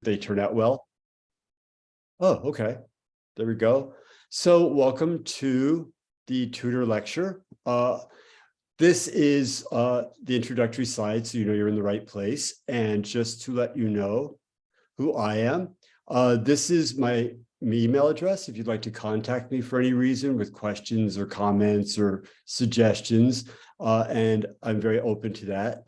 They turn out well. Oh, okay. There we go. So welcome to the Tudor lecture. This is the introductory slide, so you know you're in the right place. And just to let you know who I am, this is my email address if you'd like to contact me for any reason with questions or comments or suggestions. And I'm very open to that.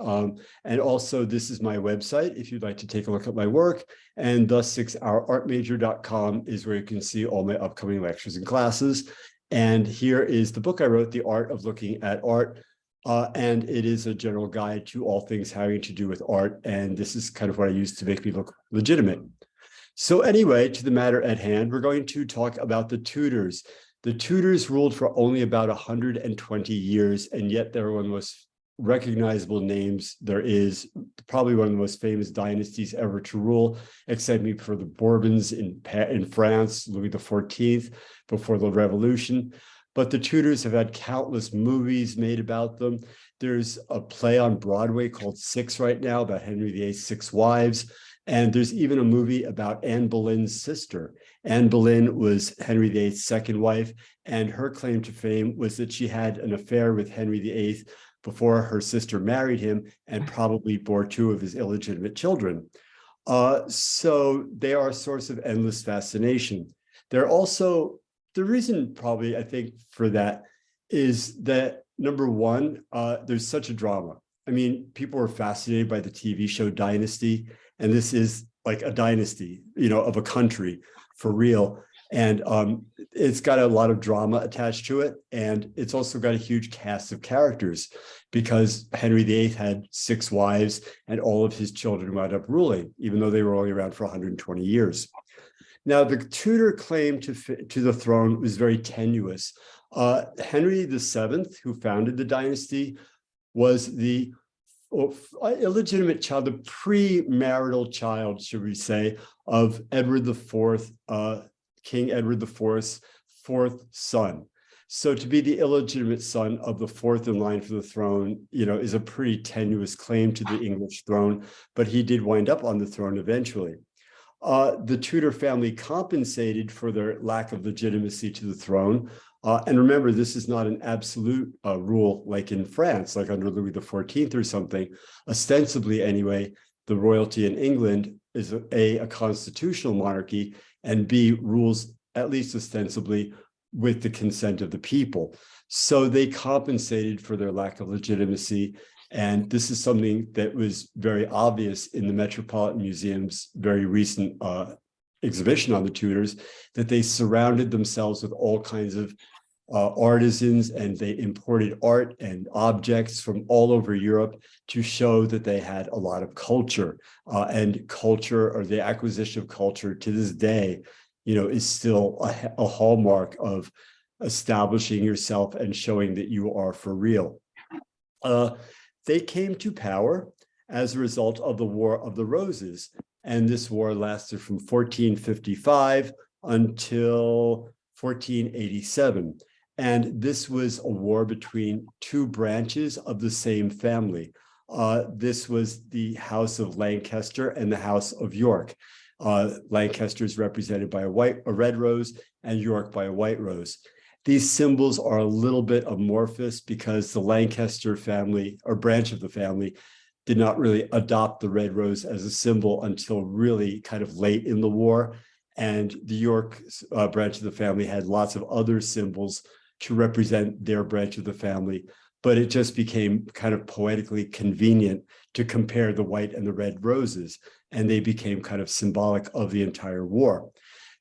And also, this is my website if you'd like to take a look at my work. And the6hourartmajor.com is where you can see all my upcoming lectures and classes. And here is the book I wrote, The Art of Looking at Art. And it is a general guide to all things having to do with art. And this is kind of what I use to make me look legitimate. So anyway, to the matter at hand, we're going to talk about the Tudors. The Tudors ruled for only about 120 years, and yet they're one of the most recognizable names there is, probably one of the most famous dynasties ever to rule, except maybe for the Bourbons in France, Louis XIV, before the Revolution. But the Tudors have had countless movies made about them. There's a play on Broadway called Six right now about Henry VIII's six wives. And there's even a movie about Anne Boleyn's sister. Anne Boleyn was Henry VIII's second wife, and her claim to fame was that she had an affair with Henry VIII before her sister married him and probably bore two of his illegitimate children. So they are a source of endless fascination. They're also, the reason probably I think for that is that number one, there's such a drama. I mean, people are fascinated by the TV show Dynasty, and this is like a dynasty, of a country for real. And it's got a lot of drama attached to it. And it's also got a huge cast of characters because Henry VIII had six wives and all of his children wound up ruling, even though they were only around for 120 years. Now, the Tudor claim to the throne was very tenuous. Henry VII, who founded the dynasty, was the illegitimate child, the pre-marital child, should we say, of Edward IV, King Edward IV's fourth son. So to be the illegitimate son of the fourth in line for the throne, is a pretty tenuous claim to the English throne, but he did wind up on the throne eventually. The Tudor family compensated for their lack of legitimacy to the throne. And remember, this is not an absolute rule like in France, like under Louis XIV or something. Ostensibly, anyway, the royalty in England is a constitutional monarchy, and B, rules, at least ostensibly, with the consent of the people. So they compensated for their lack of legitimacy. And this is something that was very obvious in the Metropolitan Museum's very recent exhibition on the Tudors, that they surrounded themselves with all kinds of artisans, and they imported art and objects from all over Europe to show that they had a lot of culture. And culture, or the acquisition of culture to this day, is still a hallmark of establishing yourself and showing that you are for real. They came to power as a result of the War of the Roses. And this war lasted from 1455 until 1487. And this was a war between two branches of the same family. This was the House of Lancaster and the House of York. Lancaster is represented by a red rose, and York by a white rose. These symbols are a little bit amorphous because the Lancaster family, or branch of the family, did not really adopt the red rose as a symbol until really kind of late in the war. And the York branch of the family had lots of other symbols to represent their branch of the family, but it just became kind of poetically convenient to compare the white and the red roses, and they became kind of symbolic of the entire war.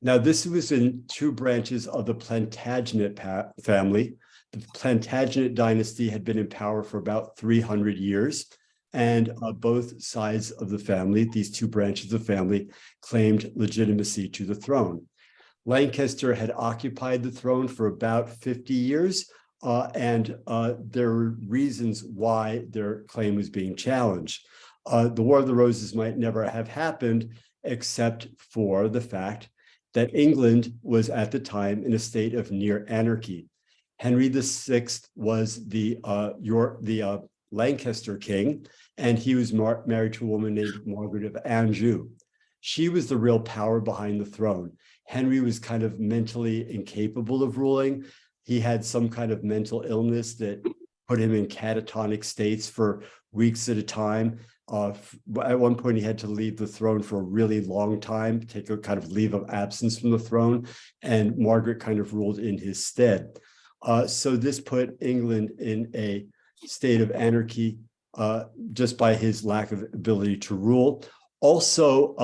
Now, this was in two branches of the Plantagenet family. The Plantagenet dynasty had been in power for about 300 years, and both sides of the family, these two branches of the family, claimed legitimacy to the throne. Lancaster had occupied the throne for about 50 years, and there were reasons why their claim was being challenged. The War of the Roses might never have happened except for the fact that England was at the time in a state of near anarchy. Henry VI was the Lancaster king, and he was married to a woman named Margaret of Anjou. she was the real power behind the throne. Henry was kind of mentally incapable of ruling. He had some kind of mental illness that put him in catatonic states for weeks at a time. At one point, he had to leave the throne for a really long time, take a kind of leave of absence from the throne, and Margaret kind of ruled in his stead. So this put England in a state of anarchy just by his lack of ability to rule. Also,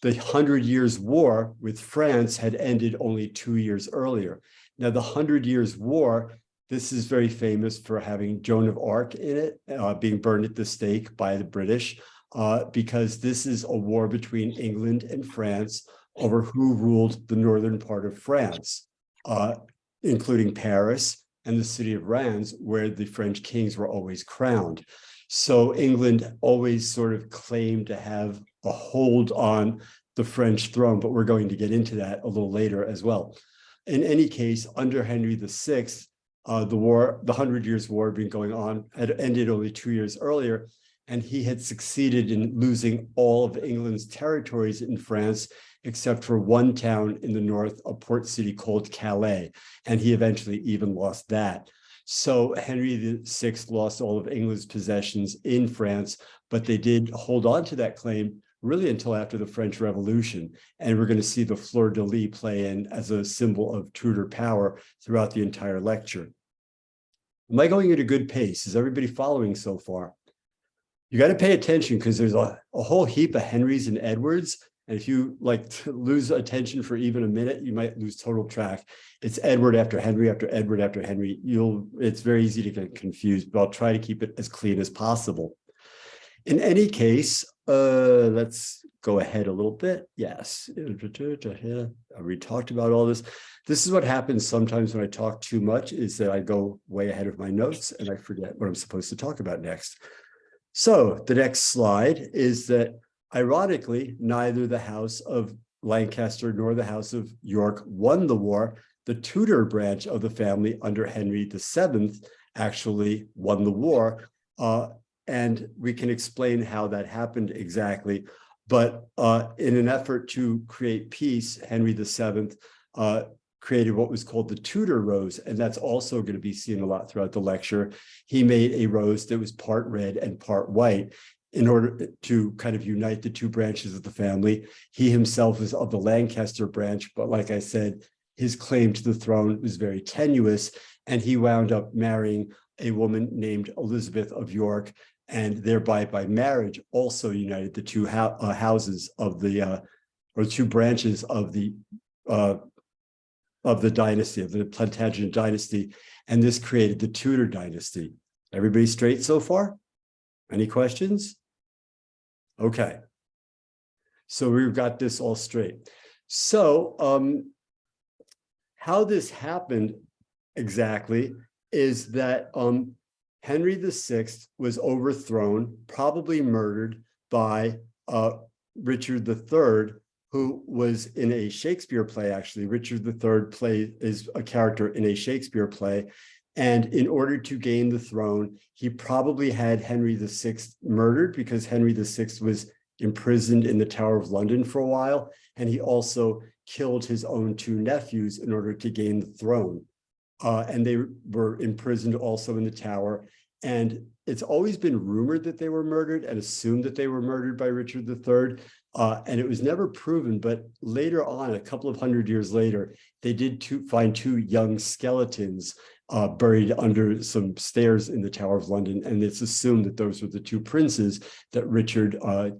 the 100 Years' War with France had ended only 2 years earlier. Now, the 100 Years' War, this is very famous for having Joan of Arc in it, being burned at the stake by the British, because this is a war between England and France over who ruled the northern part of France, including Paris and the city of Reims, where the French kings were always crowned. So England always sort of claimed to have a hold on the French throne, but we're going to get into that a little later as well. In any case, under Henry VI, the 100 Years' War had been going on, had ended only 2 years earlier, and he had succeeded in losing all of England's territories in France, except for one town in the north, a port city called Calais, and he eventually even lost that. So Henry VI lost all of England's possessions in France, but they did hold on to that claim really until after the French Revolution. And we're going to see the fleur-de-lis play in as a symbol of Tudor power throughout the entire lecture. Am I going at a good pace? Is everybody following so far? You got to pay attention because there's a whole heap of Henrys and Edwards. And if you lose attention for even a minute, you might lose total track. It's Edward after Henry after Edward after Henry. It's very easy to get confused, but I'll try to keep it as clean as possible. In any case, let's go ahead a little bit. Yes, we talked about all this. This is what happens sometimes when I talk too much, is that I go way ahead of my notes and I forget what I'm supposed to talk about next. So the next slide is that, ironically, neither the House of Lancaster nor the House of York won the war. The Tudor branch of the family under Henry VII actually won the war. And we can explain how that happened exactly. But in an effort to create peace, Henry VII created what was called the Tudor rose. And that's also going to be seen a lot throughout the lecture. He made a rose that was part red and part white in order to kind of unite the two branches of the family. He himself is of the Lancaster branch, but like I said, his claim to the throne was very tenuous, and he wound up marrying a woman named Elizabeth of York, and thereby by marriage also united the two houses of the, or two branches of the dynasty, of the Plantagenet dynasty, and this created the Tudor dynasty. Everybody straight so far? Any questions? Okay. So we've got this all straight. So how this happened exactly is that Henry VI was overthrown, probably murdered by Richard III, who was in a Shakespeare play, actually. Richard III is a character in a Shakespeare play. And in order to gain the throne, he probably had Henry VI murdered, because Henry VI was imprisoned in the Tower of London for a while. And he also killed his own two nephews in order to gain the throne. And they were imprisoned also in the Tower. And it's always been rumored that they were murdered and assumed that they were murdered by Richard III. And it was never proven, but later on, a couple of hundred years later, they did find two young skeletons buried under some stairs in the Tower of London. And it's assumed that those were the two princes that Richard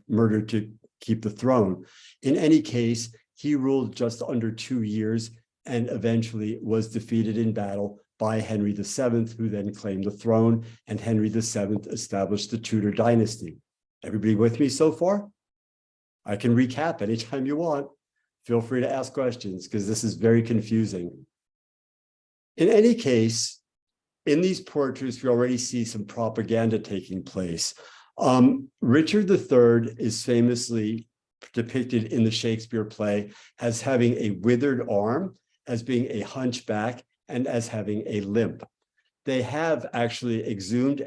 murdered to keep the throne. In any case, he ruled just under 2 years and eventually was defeated in battle by Henry VII, who then claimed the throne, and Henry VII established the Tudor dynasty. Everybody with me so far? I can recap anytime you want. Feel free to ask questions, because this is very confusing. In any case, in these portraits, we already see some propaganda taking place. Richard III is famously depicted in the Shakespeare play as having a withered arm, as being a hunchback, and as having a limp. They have actually exhumed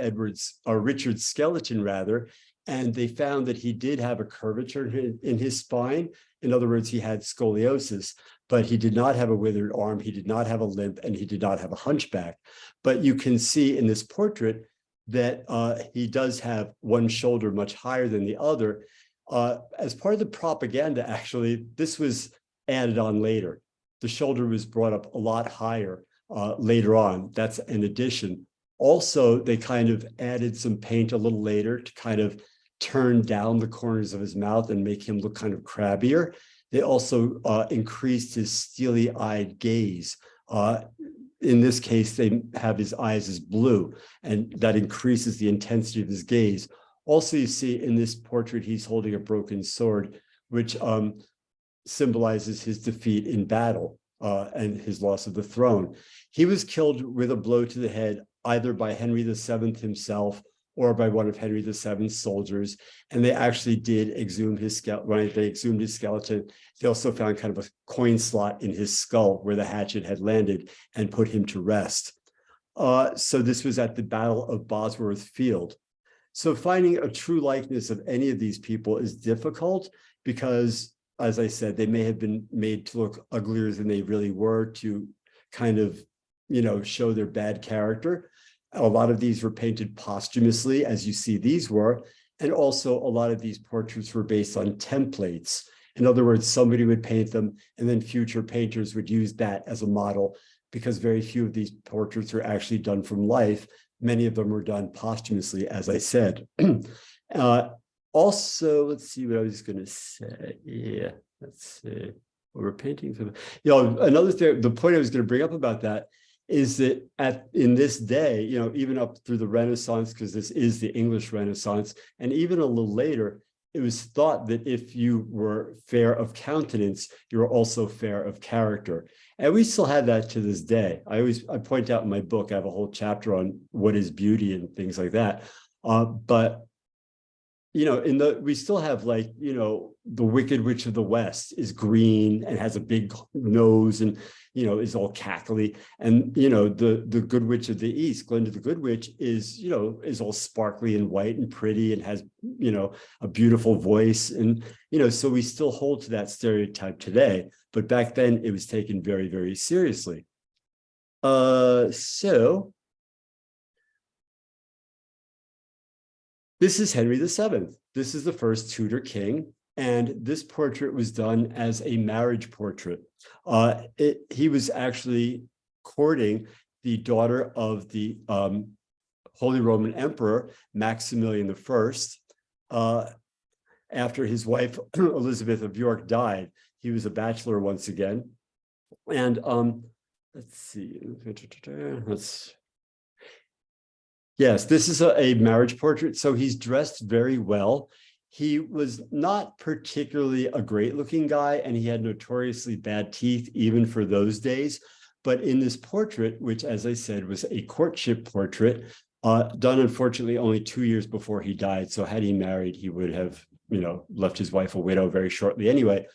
Richard's skeleton rather, and they found that he did have a curvature in his spine. In other words, he had scoliosis, but he did not have a withered arm, he did not have a limp, and he did not have a hunchback. But you can see in this portrait that he does have one shoulder much higher than the other. As part of the propaganda, actually, this was added on later. The shoulder was brought up a lot higher later on. That's an addition. Also, they kind of added some paint a little later to kind of turn down the corners of his mouth and make him look kind of crabbier. They also increased his steely-eyed gaze. In this case, they have his eyes as blue, and that increases the intensity of his gaze. Also, you see in this portrait, he's holding a broken sword, which symbolizes his defeat in battle and his loss of the throne. He was killed with a blow to the head, either by Henry VII himself or by one of Henry VII's soldiers. And they actually did exhume his skeleton. When they exhumed his skeleton, they also found kind of a coin slot in his skull where the hatchet had landed and put him to rest. So this was at the Battle of Bosworth Field. So finding a true likeness of any of these people is difficult because, as I said, they may have been made to look uglier than they really were to kind of, show their bad character. A lot of these were painted posthumously, as you see these were, and also a lot of these portraits were based on templates. In other words, somebody would paint them, and then future painters would use that as a model, because very few of these portraits were actually done from life. Many of them were done posthumously, as I said. Also, let's see what I was going to say. Yeah, let's see. Well, we're painting. Another thing, the point I was going to bring up about that is that in this day, even up through the Renaissance, because this is the English Renaissance, and even a little later, it was thought that if you were fair of countenance, you were also fair of character. And we still have that to this day. I point out in my book, I have a whole chapter on what is beauty and things like that. But we still have the Wicked Witch of the West is green and has a big nose and, is all cackly. And, the Good Witch of the East, Glinda the Good Witch is all sparkly and white and pretty and has, a beautiful voice. And, so we still hold to that stereotype today, but back then it was taken very, very seriously. So this is Henry VII. This is the first Tudor king, and this portrait was done as a marriage portrait. He was actually courting the daughter of the Holy Roman Emperor, Maximilian I. After his wife, Elizabeth of York, died, he was a bachelor once again. And let's see. Yes, this is a marriage portrait. So he's dressed very well. He was not particularly a great looking guy, and he had notoriously bad teeth, even for those days. But in this portrait, which, as I said, was a courtship portrait, done unfortunately only 2 years before he died. So had he married, he would have, left his wife a widow very shortly anyway.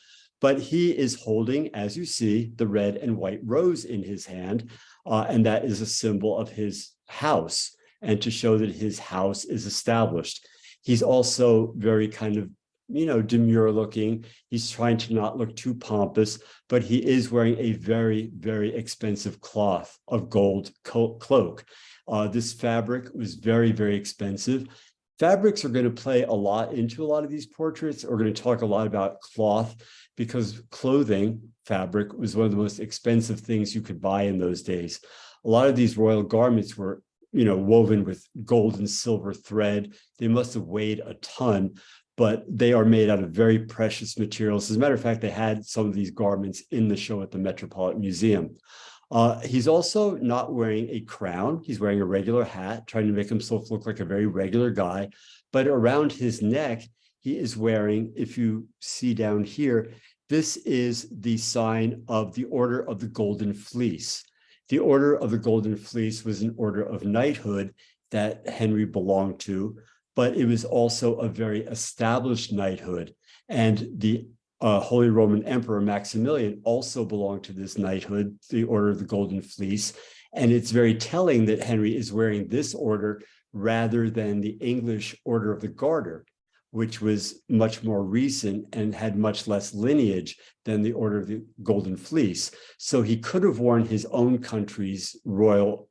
But he is holding, as you see, the red and white rose in his hand, and that is a symbol of his house, and to show that his house is established. He's also very kind of, demure looking. He's trying to not look too pompous, but he is wearing a very, very expensive cloth of gold cloak. This fabric was very, very expensive. Fabrics are going to play a lot into a lot of these portraits. We're going to talk a lot about cloth, because clothing, fabric, was one of the most expensive things you could buy in those days. A lot of these royal garments were woven with gold and silver thread. They must have weighed a ton, but they are made out of very precious materials. As a matter of fact, they had some of these garments in the show at the Metropolitan Museum. He's also not wearing a crown. He's wearing a regular hat, trying to make himself look like a very regular guy. But around his neck, he is wearing, if you see down here, this is the sign of the Order of the Golden Fleece. The Order of the Golden Fleece was an order of knighthood that Henry belonged to, but it was also a very established knighthood. And the Holy Roman Emperor Maximilian also belonged to this knighthood, the Order of the Golden Fleece. And it's very telling that Henry is wearing this order rather than the English Order of the Garter. which was much more recent and had much less lineage than the Order of the Golden Fleece. So he could have worn his own country's royal,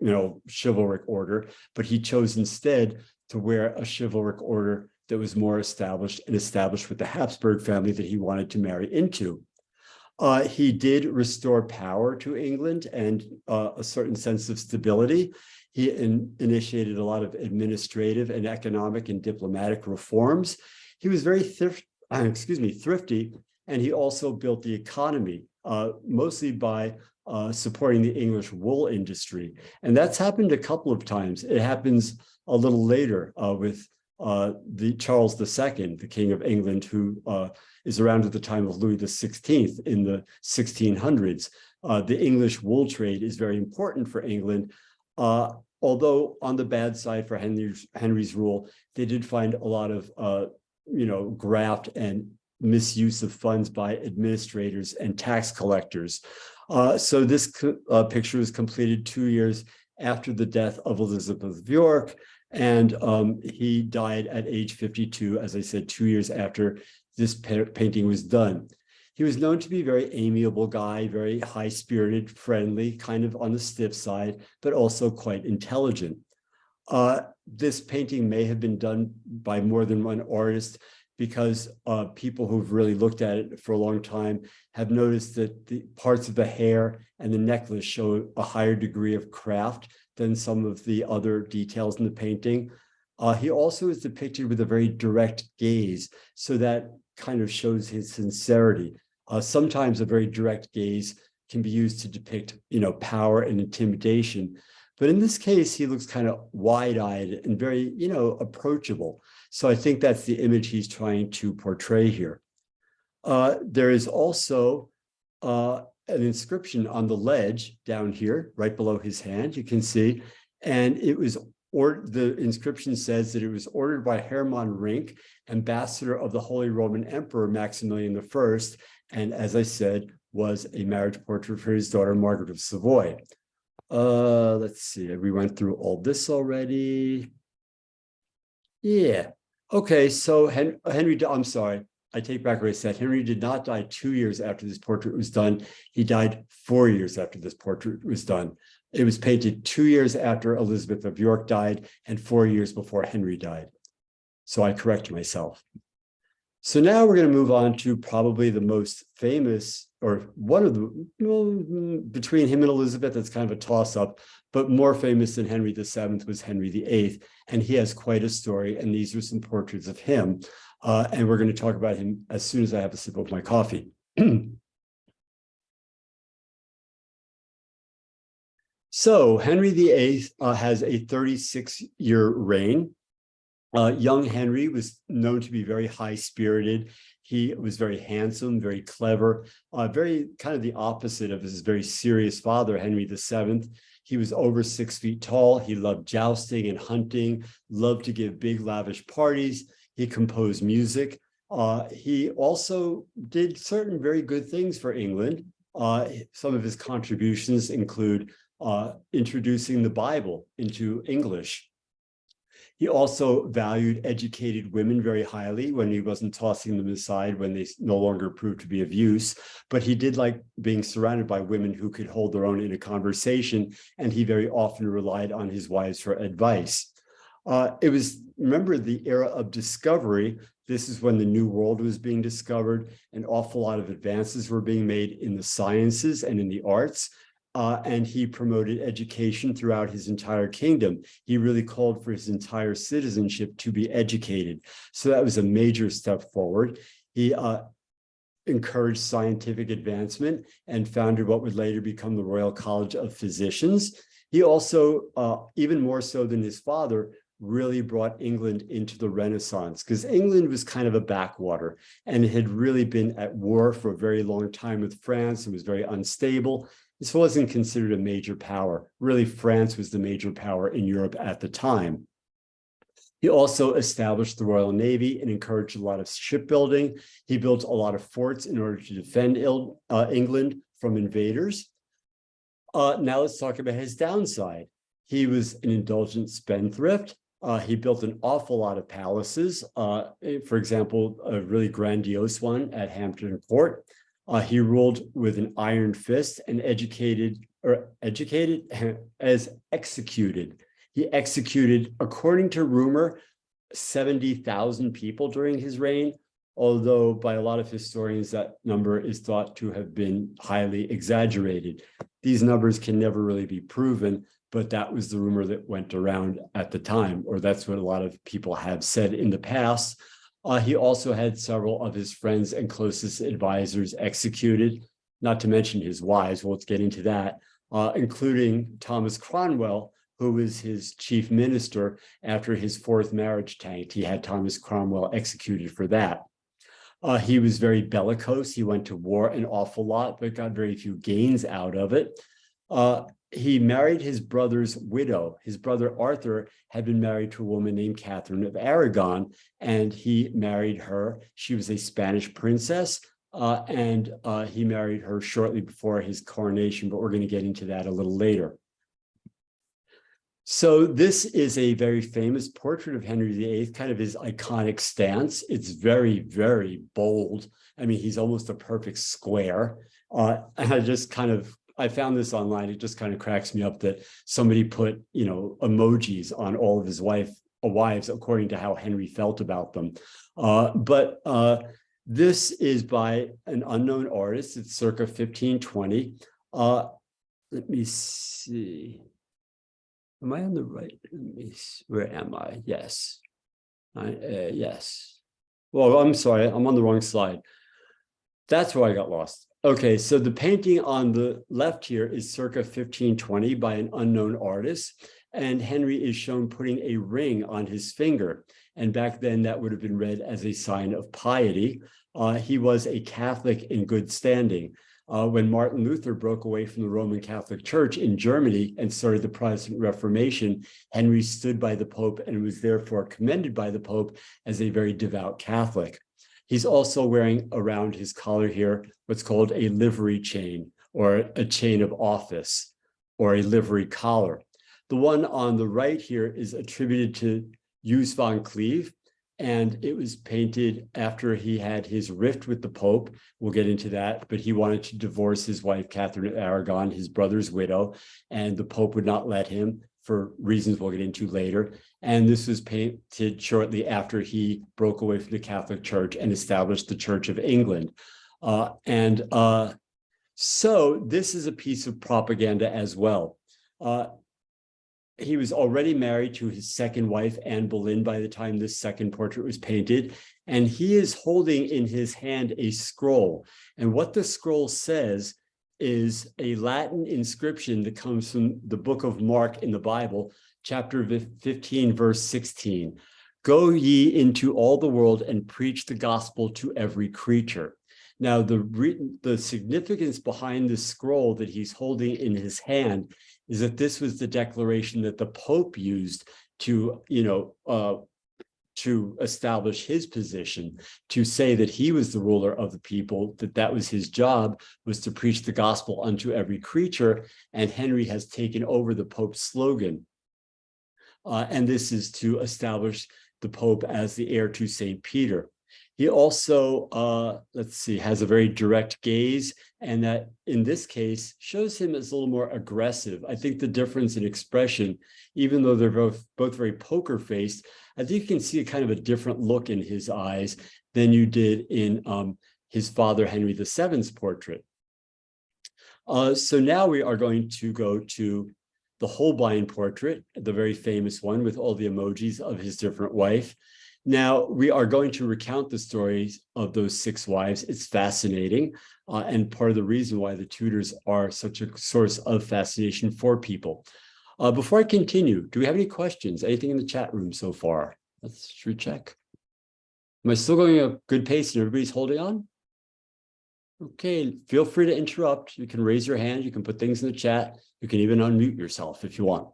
chivalric order, but he chose instead to wear a chivalric order that was more established and established with the Habsburg family that he wanted to marry into. He did restore power to England and a certain sense of stability. He initiated a lot of administrative and economic and diplomatic reforms. He was very thrifty, and he also built the economy, mostly by supporting the English wool industry. And that's happened a couple of times. It happens a little later with the Charles II, the King of England, who is around at the time of Louis XVI in the 1600s. The English wool trade is very important for England, although on the bad side for Henry's rule, they did find a lot of graft and misuse of funds by administrators and tax collectors. So this picture was completed 2 years after the death of Elizabeth of York, and he died at age 52, as I said, 2 years after this painting was done. He was known to be a very amiable guy, very high-spirited, friendly, kind of on the stiff side, but also quite intelligent. This painting may have been done by more than one artist because people who've really looked at it for a long time have noticed that the parts of the hair and the necklace show a higher degree of craft than some of the other details in the painting. He also is depicted with a very direct gaze, so that kind of shows his sincerity. Sometimes a very direct gaze can be used to depict, power and intimidation. But in this case, he looks kind of wide-eyed and very, approachable. So I think that's the image he's trying to portray here. There is also an inscription on the ledge down here, right below his hand, you can see. And it was, the inscription says that it was ordered by Hermann Rinck, ambassador of the Holy Roman Emperor Maximilian I, and as I said, was a marriage portrait for his daughter, Margaret of Savoy. Let's see, we went through all this already. Yeah, okay, so Henry, I'm sorry, I take back what I said. Henry did not die 2 years after this portrait was done. He died 4 years after this portrait was done. It was painted 2 years after Elizabeth of York died and 4 years before Henry died. So I correct myself. So now we're going to move on to probably the most famous, or one of the, between him and Elizabeth, that's kind of a toss-up, but more famous than Henry VII was Henry VIII, and he has quite a story, and these are some portraits of him, and we're going to talk about him as soon as I have a sip of my coffee. So Henry VIII has a 36-year reign. Young Henry was known to be very high-spirited. He was very handsome, very clever, very kind of the opposite of his very serious father, Henry VII. He was over 6 feet tall. He loved jousting and hunting, loved to give big, lavish parties. He composed music. He also did certain very good things for England. Some of his contributions include introducing the Bible into English. He also valued educated women very highly when he wasn't tossing them aside when they no longer proved to be of use. But he did like being surrounded by women who could hold their own in a conversation, and he very often relied on his wives for advice. It was, remember, the era of discovery. This is when the New World was being discovered. An awful lot of advances were being made in the sciences and in the arts. And he promoted education throughout his entire kingdom. He really called for his entire citizenship to be educated. So that was a major step forward. He encouraged scientific advancement and founded what would later become the Royal College of Physicians. He also, even more so than his father, really brought England into the Renaissance, because England was kind of a backwater, and it had really been at war for a very long time with France. It was very unstable. This wasn't considered a major power. Really, France was the major power in Europe at the time. He also established the Royal Navy and encouraged a lot of shipbuilding. He built a lot of forts in order to defend England from invaders. Now let's talk about his downside. He was an indulgent spendthrift. He built an awful lot of palaces. For example, a really grandiose one at Hampton Court. He ruled with an iron fist and executed. He executed, according to rumor, 70,000 people during his reign, although by a lot of historians, that number is thought to have been highly exaggerated. These numbers can never really be proven, but that was the rumor that went around at the time, or that's what a lot of people have said in the past. He also had several of his friends and closest advisors executed, not to mention his wives. Well, let's get into that, including Thomas Cromwell, who was his chief minister after his fourth marriage tanked. He had Thomas Cromwell executed for that. He was very bellicose. He went to war an awful lot, but got very few gains out of it. He married his brother's widow. His brother Arthur had been married to a woman named Catherine of Aragon, and he married her. She was a Spanish princess, and he married her shortly before his coronation, but we're going to get into that a little later. So this is a very famous portrait of Henry VIII, kind of his iconic stance. It's very, very bold. I mean, he's almost a perfect square. And I found this online. It just kind of cracks me up that somebody put, emojis on all of his wives according to how Henry felt about them. But this is by an unknown artist. It's circa 1520. Let me see. Am I on the right? Where am I? Yes. Yes. Well, I'm sorry. I'm on the wrong slide. That's where I got lost. Okay, so the painting on the left here is circa 1520 by an unknown artist, and Henry is shown putting a ring on his finger. And back then, that would have been read as a sign of piety. He was a Catholic in good standing. When Martin Luther broke away from the Roman Catholic Church in Germany and started the Protestant Reformation, Henry stood by the Pope and was therefore commended by the Pope as a very devout Catholic. He's also wearing around his collar here what's called a livery chain, or a chain of office, or a livery collar. The one on the right here is attributed to Hugues van Cleve, and it was painted after he had his rift with the Pope. We'll get into that, but he wanted to divorce his wife, Catherine of Aragon, his brother's widow, and the Pope would not let him for reasons we'll get into later. And this was painted shortly after he broke away from the Catholic Church and established the Church of England. So this is a piece of propaganda as well. He was already married to his second wife, Anne Boleyn, by the time this second portrait was painted. And he is holding in his hand a scroll. And what the scroll says is a Latin inscription that comes from the book of Mark in the Bible, chapter 15, verse 16. Go ye into all the world and preach the gospel to every creature. Now, the significance behind the scroll that he's holding in his hand is that this was the declaration that the Pope used to, to establish his position, to say that he was the ruler of the people, that was his job, was to preach the gospel unto every creature. And Henry has taken over the Pope's slogan. And this is to establish the Pope as the heir to St. Peter. He also, has a very direct gaze, and that in this case shows him as a little more aggressive. I think the difference in expression, even though they're both very poker-faced, I think you can see a kind of a different look in his eyes than you did in his father Henry VII's portrait. So now we are going to go to the Holbein portrait, the very famous one with all the emojis of his different wife. Now, we are going to recount the stories of those 6 wives. It's fascinating, and part of the reason why the Tudors are such a source of fascination for people. Before I continue, do we have any questions? Anything in the chat room so far? Let's check. Am I still going at a good pace and everybody's holding on? Okay, feel free to interrupt. You can raise your hand. You can put things in the chat. You can even unmute yourself if you want.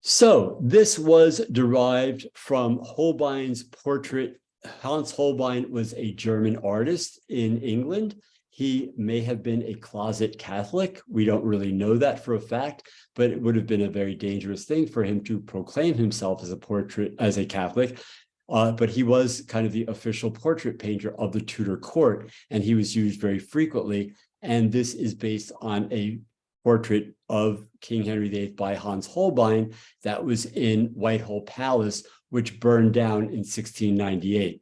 So this was derived from Holbein's portrait. Hans Holbein was a German artist in England. he may have been a closet Catholic. We don't really know that for a fact, but it would have been a very dangerous thing for him to proclaim himself as a Catholic. But he was kind of the official portrait painter of the Tudor court, and he was used very frequently. And this is based on a portrait of King Henry VIII by Hans Holbein that was in Whitehall Palace, which burned down in 1698.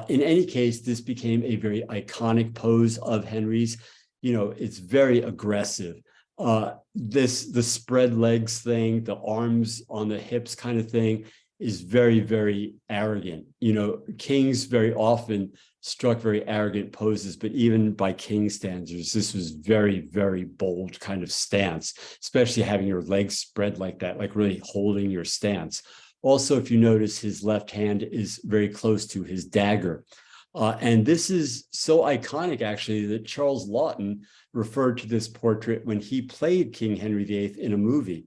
In any case, this became a very iconic pose of Henry's. It's very aggressive. The spread legs thing, the arms on the hips kind of thing is very, very arrogant. Kings very often struck very arrogant poses, but even by king standards, this was very, very bold kind of stance, especially having your legs spread like that, like really holding your stance. Also, if you notice, his left hand is very close to his dagger. And this is so iconic, actually, that Charles Laughton referred to this portrait when he played King Henry VIII in a movie.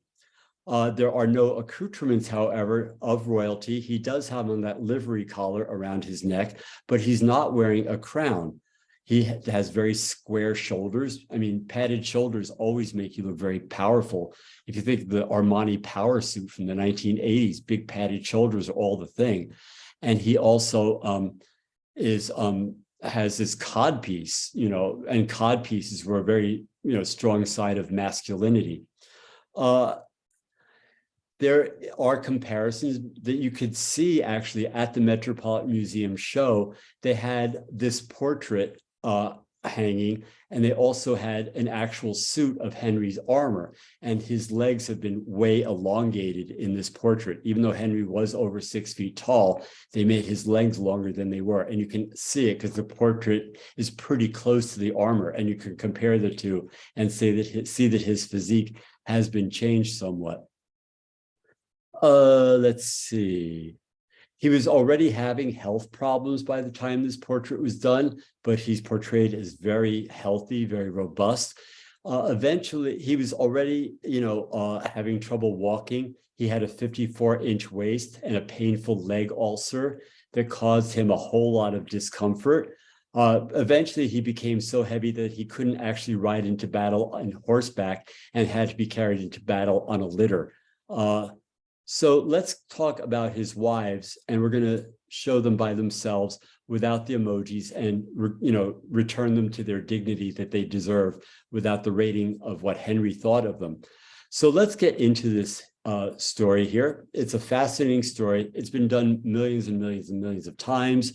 There are no accoutrements, however, of royalty. He does have on that livery collar around his neck, but he's not wearing a crown. He has very square shoulders. I mean, padded shoulders always make you look very powerful. If you think of the Armani power suit from the 1980s, big padded shoulders are all the thing. And he also has this codpiece, and codpieces were a very, strong side of masculinity. There are comparisons that you could see actually at the Metropolitan Museum show. They had this portrait hanging, and they also had an actual suit of Henry's armor, and his legs have been way elongated in this portrait. Even though Henry was over 6 feet tall, they made his legs longer than they were, and you can see it because the portrait is pretty close to the armor, and you can compare the two and see that his physique has been changed somewhat. Let's see. He was already having health problems by the time this portrait was done, but he's portrayed as very healthy, very robust. Eventually, he was already, having trouble walking. He had a 54-inch waist and a painful leg ulcer that caused him a whole lot of discomfort. Eventually, he became so heavy that he couldn't actually ride into battle on horseback and had to be carried into battle on a litter. So let's talk about his wives, and we're going to show them by themselves without the emojis and, return them to their dignity that they deserve without the rating of what Henry thought of them. So let's get into this story here. It's a fascinating story. It's been done millions and millions and millions of times,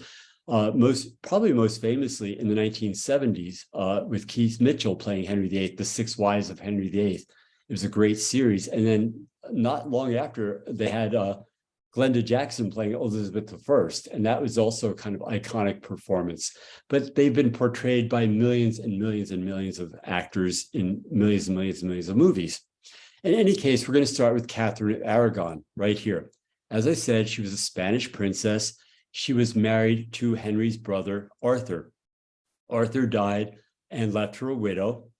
probably most famously in the 1970s with Keith Mitchell playing Henry VIII, The Six Wives of Henry VIII. It was a great series. And then not long after, they had Glenda Jackson playing Elizabeth I, and that was also a kind of iconic performance. But they've been portrayed by millions and millions and millions of actors in millions and millions and millions of movies. In any case, we're going to start with Catherine of Aragon right here. As I said, she was a Spanish princess. She was married to Henry's brother, Arthur. Arthur died and left her a widow,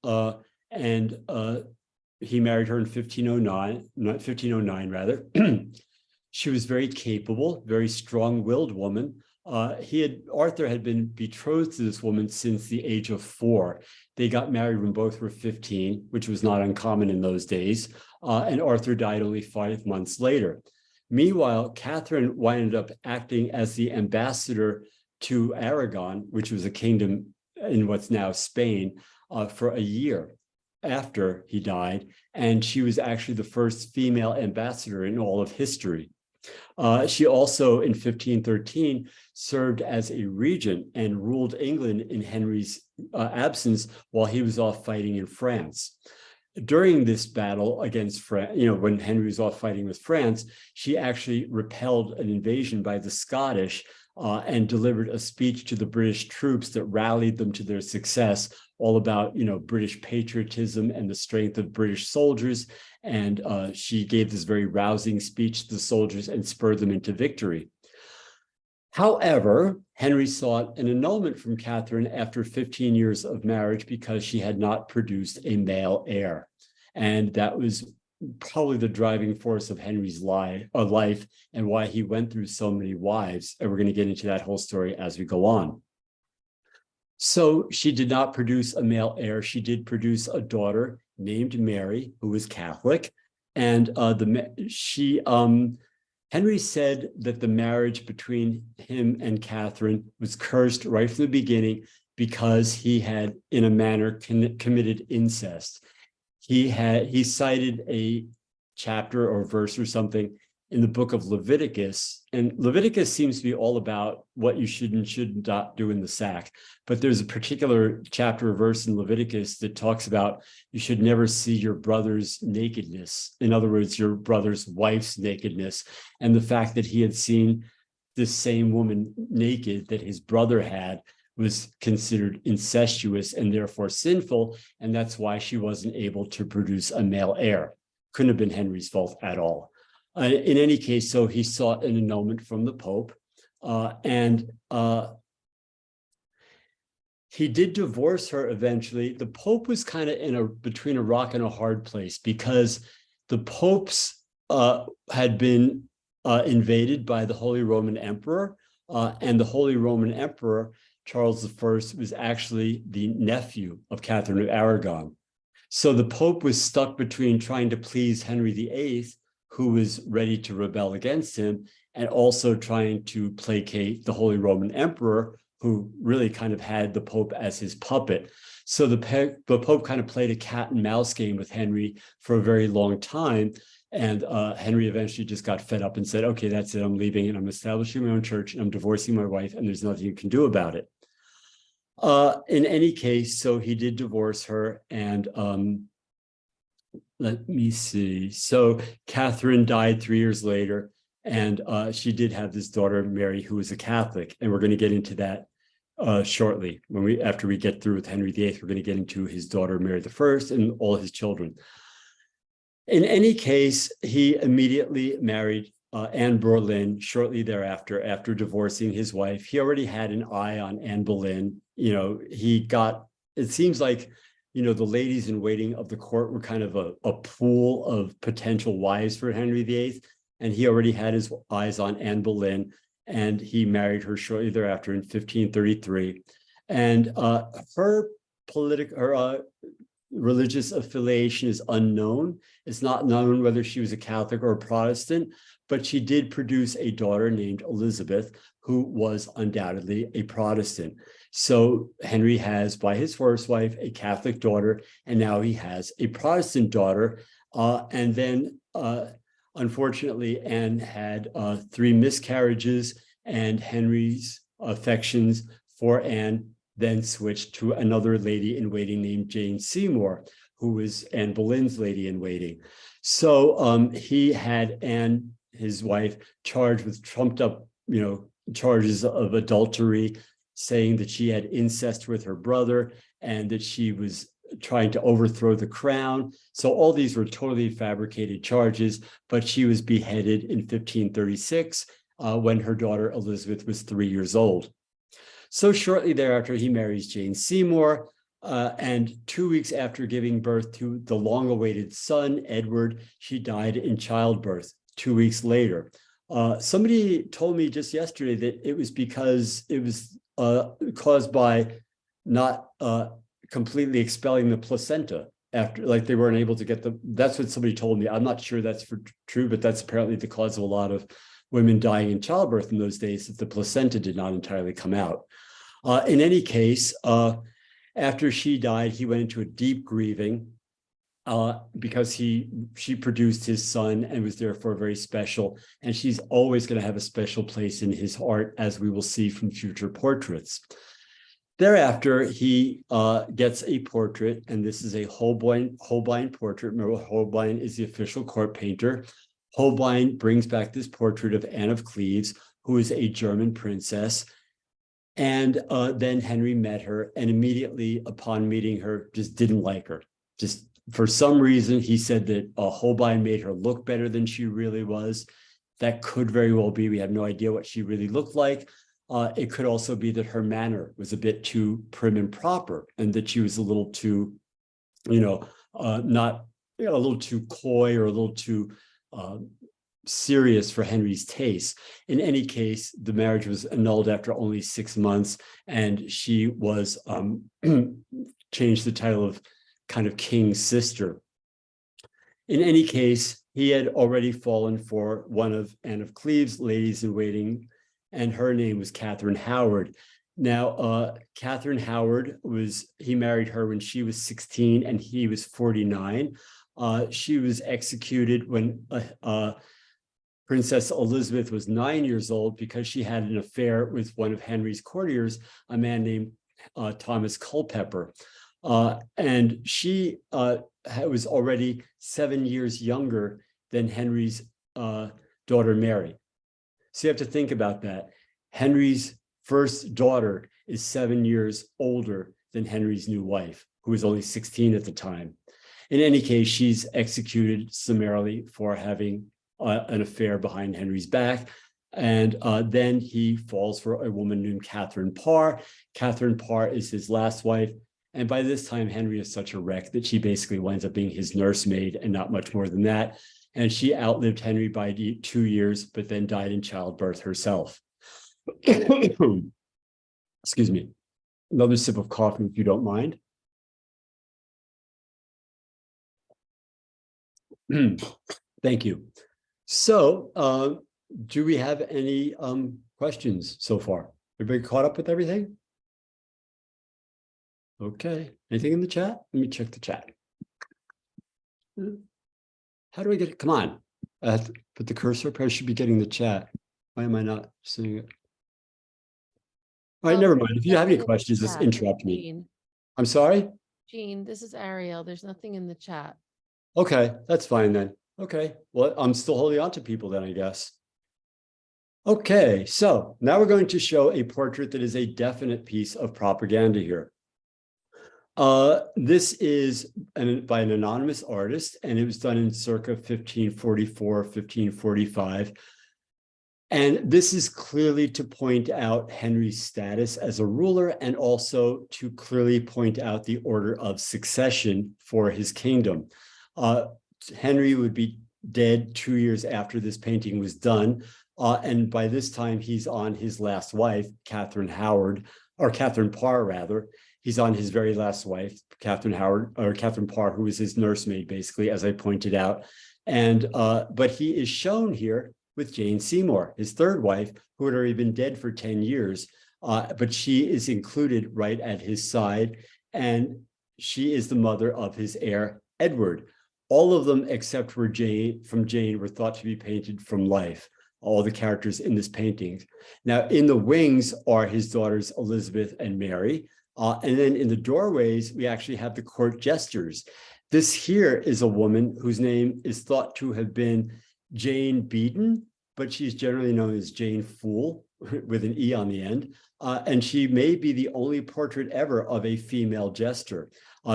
he married her in 1509 rather. She was very capable, very strong-willed woman. Arthur had been betrothed to this woman since the age of 4. They got married when both were 15, which was not uncommon in those days. And Arthur died only 5 months later. Meanwhile, Catherine wound up acting as the ambassador to Aragon, which was a kingdom in what's now Spain, for a year after he died, and she was actually the first female ambassador in all of history. She also, in 1513, served as a regent and ruled England in Henry's absence while he was off fighting in France. During this battle against France, when Henry was off fighting with France, she actually repelled an invasion by the Scottish and delivered a speech to the British troops that rallied them to their success, all about, British patriotism and the strength of British soldiers. And she gave this very rousing speech to the soldiers and spurred them into victory. However, Henry sought an annulment from Catherine after 15 years of marriage because she had not produced a male heir. And that was probably the driving force of Henry's life and why he went through so many wives. And we're going to get into that whole story as we go on. So she did not produce a male heir. She did produce a daughter named Mary, who was Catholic. And Henry said that the marriage between him and Catherine was cursed right from the beginning because he had, in a manner, committed incest. He cited a chapter or verse or something in the book of Leviticus, and Leviticus seems to be all about what you should and should not do in the sack. But there's a particular chapter or verse in Leviticus that talks about you should never see your brother's nakedness. In other words, your brother's wife's nakedness. And the fact that he had seen this same woman naked that his brother had was considered incestuous and therefore sinful. And that's why she wasn't able to produce a male heir. Couldn't have been Henry's fault at all. In any case, so he sought an annulment from the Pope, and he did divorce her eventually. The Pope was kind of between a rock and a hard place because the popes had been invaded by the Holy Roman Emperor, and the Holy Roman Emperor, Charles I, was actually the nephew of Catherine of Aragon. So the Pope was stuck between trying to please Henry VIII, who was ready to rebel against him, and also trying to placate the Holy Roman Emperor, who really kind of had the Pope as his puppet. So the Pope kind of played a cat and mouse game with Henry for a very long time. And Henry eventually just got fed up and said, okay, that's it, I'm leaving and I'm establishing my own church and I'm divorcing my wife and there's nothing you can do about it. In any case, so he did divorce her, and let me see. So Catherine died 3 years later, and she did have this daughter, Mary, who was a Catholic. And we're going to get into that shortly. After we get through with Henry VIII, we're going to get into his daughter, Mary I, and all his children. In any case, he immediately married Anne Boleyn shortly thereafter, after divorcing his wife. He already had an eye on Anne Boleyn. It seems like, the ladies in waiting of the court were kind of a pool of potential wives for Henry VIII. And he already had his eyes on Anne Boleyn, and he married her shortly thereafter in 1533. And her religious affiliation is unknown. It's not known whether she was a Catholic or a Protestant, but she did produce a daughter named Elizabeth, who was undoubtedly a Protestant. So Henry has, by his first wife, a Catholic daughter, and now he has a Protestant daughter. And then, unfortunately, Anne had 3 miscarriages, and Henry's affections for Anne then switched to another lady in waiting named Jane Seymour, who was Anne Boleyn's lady in waiting. So he had Anne, his wife, charged with trumped up, charges of adultery, saying that she had incest with her brother and that she was trying to overthrow the crown. So all these were totally fabricated charges, but she was beheaded in 1536 when her daughter Elizabeth was 3 years old. So shortly thereafter, he marries Jane Seymour, and 2 weeks after giving birth to the long-awaited son, Edward, she died in childbirth 2 weeks later. Somebody told me just yesterday that it was because it was caused by not completely expelling the placenta after, like they weren't able to get that's what somebody told me. I'm not sure that's true, but that's apparently the cause of a lot of women dying in childbirth in those days, that the placenta did not entirely come out. In any case, after she died, he went into a deep grieving because she produced his son and was therefore very special. And she's always going to have a special place in his heart, as we will see from future portraits. Thereafter, he gets a portrait, and this is a Holbein portrait. Remember, Holbein is the official court painter. Holbein brings back this portrait of Anne of Cleves, who is a German princess. And then Henry met her, and immediately upon meeting her, just didn't like her. Just for some reason, he said that Holbein made her look better than she really was. That could very well be. We have no idea what she really looked like. It could also be that her manner was a bit too prim and proper, and that she was a little too, not a little too coy, or a little too serious for Henry's taste. In any case, the marriage was annulled after only 6 months, and she was changed the title of kind of king's sister. In any case, he had already fallen for one of Anne of Cleves' ladies in waiting, and her name was Catherine Howard. Now, Catherine Howard he married her when she was 16 and he was 49. She was executed when Princess Elizabeth was 9 years old because she had an affair with one of Henry's courtiers, a man named Thomas Culpeper. And she was already 7 years younger than Henry's daughter, Mary. So you have to think about that. Henry's first daughter is 7 years older than Henry's new wife, who was only 16 at the time. In any case, she's executed summarily for having an affair behind Henry's back. And then he falls for a woman named Catherine Parr. Catherine Parr is his last wife. And by this time, Henry is such a wreck that she basically winds up being his nursemaid and not much more than that. And she outlived Henry by 2 years, but then died in childbirth herself. Excuse me. Another sip of coffee, if you don't mind. Thank you. So, do we have any questions so far? Everybody caught up with everything? Okay. Anything in the chat? Let me check the chat. How do I get it? Come on. I have to put the cursor up. I should be getting the chat. Why am I not seeing it? All right, never mind. If you have any questions, just interrupt me. Jean. I'm sorry? Jean, this is Ariel. There's nothing in the chat. Okay, that's fine then. Okay, well, I'm still holding on to people then, I guess. Okay, so now we're going to show a portrait that is a definite piece of propaganda here. This is by an anonymous artist, and it was done in circa 1544, 1545. And this is clearly to point out Henry's status as a ruler and also to clearly point out the order of succession for his kingdom. Henry would be dead 2 years after this painting was done. And by this time, he's on his last wife, Catherine Howard, or Catherine Parr, rather. He's on his very last wife, Catherine Howard, or Catherine Parr, who was his nursemaid, basically, as I pointed out. And but he is shown here with Jane Seymour, his third wife, who had already been dead for 10 years. But she is included right at his side, and she is the mother of his heir, Edward. All of them, except for Jane, were thought to be painted from life, all the characters in this painting. Now, in the wings are his daughters, Elizabeth and Mary. And then in the doorways, we actually have the court jesters. This here is a woman whose name is thought to have been Jane Beaton, but she's generally known as Jane Fool with an E on the end. And she may be the only portrait ever of a female jester.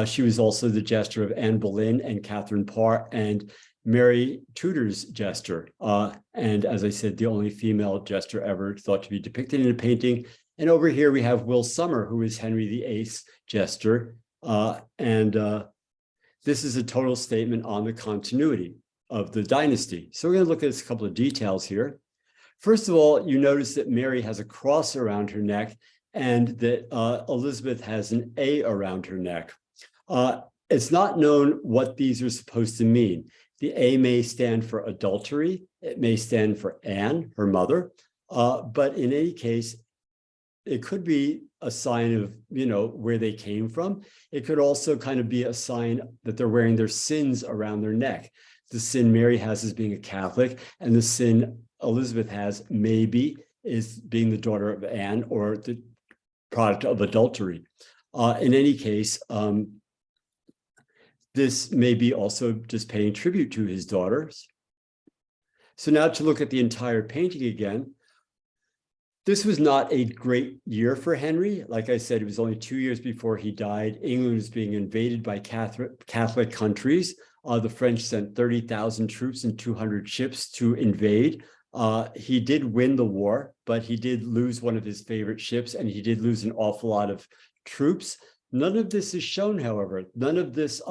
She was also the jester of Anne Boleyn and Catherine Parr and Mary Tudors jester. And as I said, the only female jester ever thought to be depicted in a painting. And over here we have Will Summer, who is Henry VIII's jester. This is a total statement on the continuity of the dynasty. So we're going to look at a couple of details here. First of all, you notice that Mary has a cross around her neck and that Elizabeth has an A around her neck. It's not known what these are supposed to mean. The A may stand for adultery. It may stand for Anne, her mother. But in any case, it could be a sign of, where they came from. It could also kind of be a sign that they're wearing their sins around their neck. The sin Mary has as being a Catholic, and the sin Elizabeth has maybe is being the daughter of Anne or the product of adultery. In any case, this may be also just paying tribute to his daughters. So now to look at the entire painting again. This was not a great year for Henry. Like I said, it was only 2 years before he died. England was being invaded by Catholic countries. The French sent 30,000 troops and 200 ships to invade. He did win the war, but he did lose one of his favorite ships, and he did lose an awful lot of troops. None of this is shown, however. None of this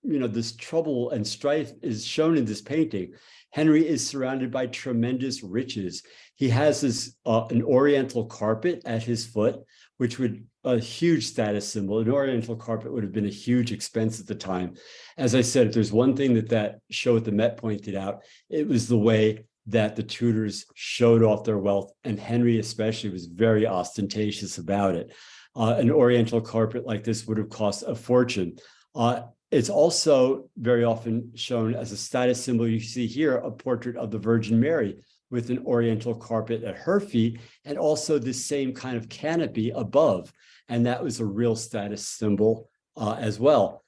this trouble and strife is shown in this painting. Henry is surrounded by tremendous riches. He has an oriental carpet at his foot, which would a huge status symbol. An oriental carpet would have been a huge expense at the time. As I said, if there's one thing that show at the Met pointed out, it was the way that the Tudors showed off their wealth, and Henry especially was very ostentatious about it. An oriental carpet like this would have cost a fortune. It's also very often shown as a status symbol. You see here a portrait of the Virgin Mary with an oriental carpet at her feet, and also this same kind of canopy above. And that was a real status symbol as well.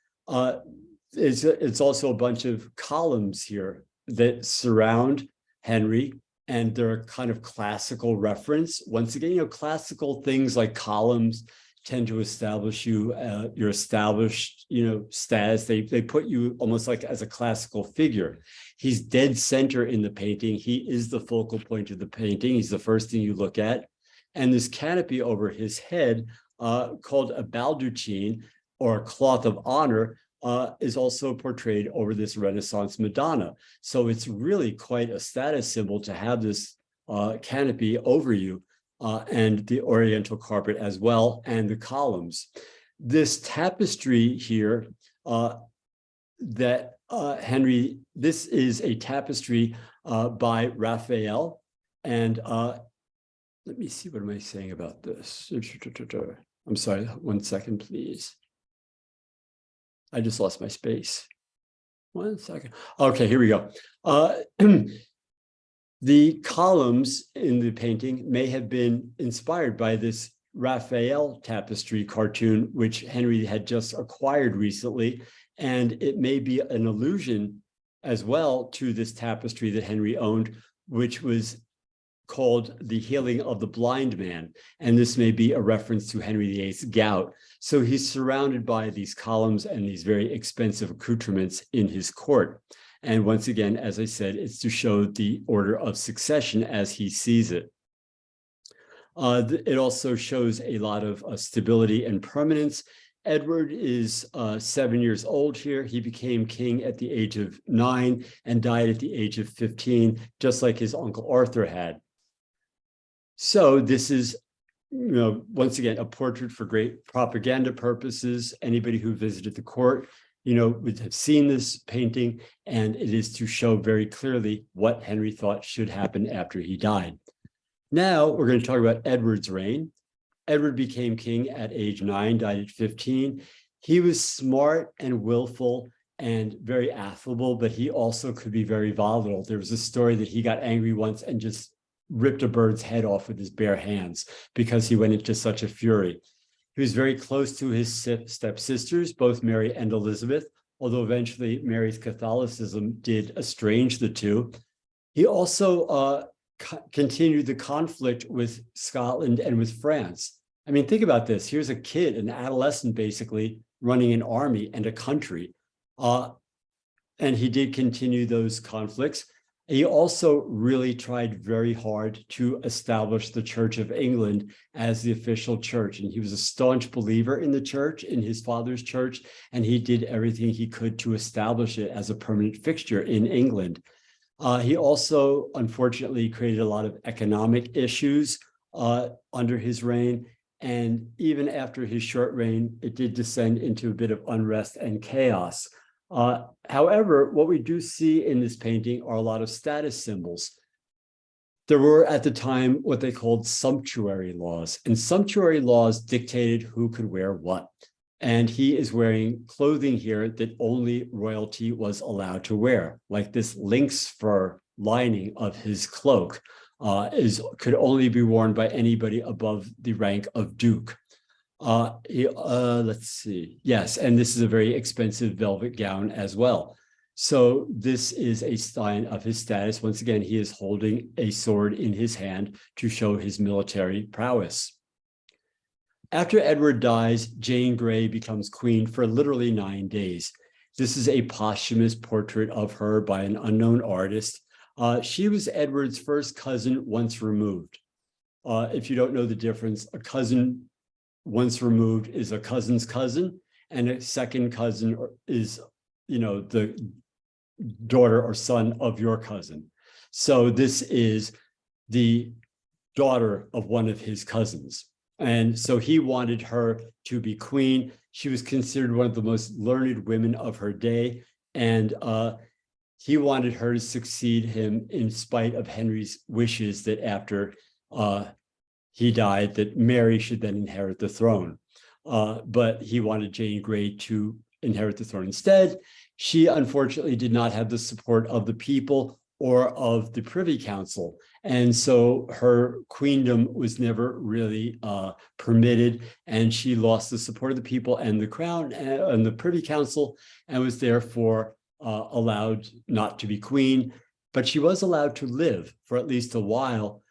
It's also a bunch of columns here that surround Henry, and they're a kind of classical reference. Once again, classical things like columns tend to establish your established, status. They put you almost like as a classical figure. He's dead center in the painting. He is the focal point of the painting. He's the first thing you look at. And this canopy over his head, called a baldachin or cloth of honor, is also portrayed over this Renaissance Madonna. So it's really quite a status symbol to have this canopy over you, and the oriental carpet as well, and the columns. This tapestry here this is a tapestry by Raphael. And let me see, what am I saying about this? I'm sorry, 1 second, please. I just lost my space. 1 second. Okay, here we go. The columns in the painting may have been inspired by this Raphael tapestry cartoon, which Henry had just acquired recently. And it may be an allusion as well to this tapestry that Henry owned, which was called The Healing of the Blind Man. And this may be a reference to Henry VIII's gout. So he's surrounded by these columns and these very expensive accoutrements in his court. And once again, as I said, it's to show the order of succession as he sees it. It also shows a lot of stability and permanence. Edward is 7 years old here. He became king at the age of 9 and died at the age of 15, just like his uncle Arthur had. So this is, once again, a portrait for great propaganda purposes. Anybody who visited the court, would have seen this painting, and it is to show very clearly what Henry thought should happen after he died. Now we're going to talk about Edward's reign. Edward became king at age 9, died at 15. He was smart and willful and very affable, but he also could be very volatile. There was a story that he got angry once and just ripped a bird's head off with his bare hands because he went into such a fury. He was very close to his stepsisters, both Mary and Elizabeth, although eventually Mary's Catholicism did estrange the two. He also continued the conflict with Scotland and with France. I mean, think about this. Here's a kid, an adolescent, basically, running an army and a country. And he did continue those conflicts. He also really tried very hard to establish the Church of England as the official church. And he was a staunch believer in the church, in his father's church, and he did everything he could to establish it as a permanent fixture in England. He also, unfortunately, created a lot of economic issues under his reign. And even after his short reign, it did descend into a bit of unrest and chaos. However, what we do see in this painting are a lot of status symbols. There were at the time what they called sumptuary laws, and sumptuary laws dictated who could wear what. And he is wearing clothing here that only royalty was allowed to wear, like this lynx fur lining of his cloak could only be worn by anybody above the rank of duke. Let's see. Yes, and this is a very expensive velvet gown as well. So this is a sign of his status. Once again, he is holding a sword in his hand to show his military prowess. After Edward dies, Jane Grey becomes queen for literally 9 days. This is a posthumous portrait of her by an unknown artist. She was Edward's first cousin once removed. If you don't know the difference, a cousin once removed is a cousin's cousin, and a second cousin is the daughter or son of your cousin. So this is the daughter of one of his cousins. And so he wanted her to be queen. She was considered one of the most learned women of her day. And he wanted her to succeed him in spite of Henry's wishes that after he died, that Mary should then inherit the throne. But he wanted Jane Grey to inherit the throne instead. She unfortunately did not have the support of the people or of the Privy Council. And so her queendom was never really permitted, and she lost the support of the people and the crown and the Privy Council, and was therefore allowed not to be queen, but she was allowed to live for at least a while.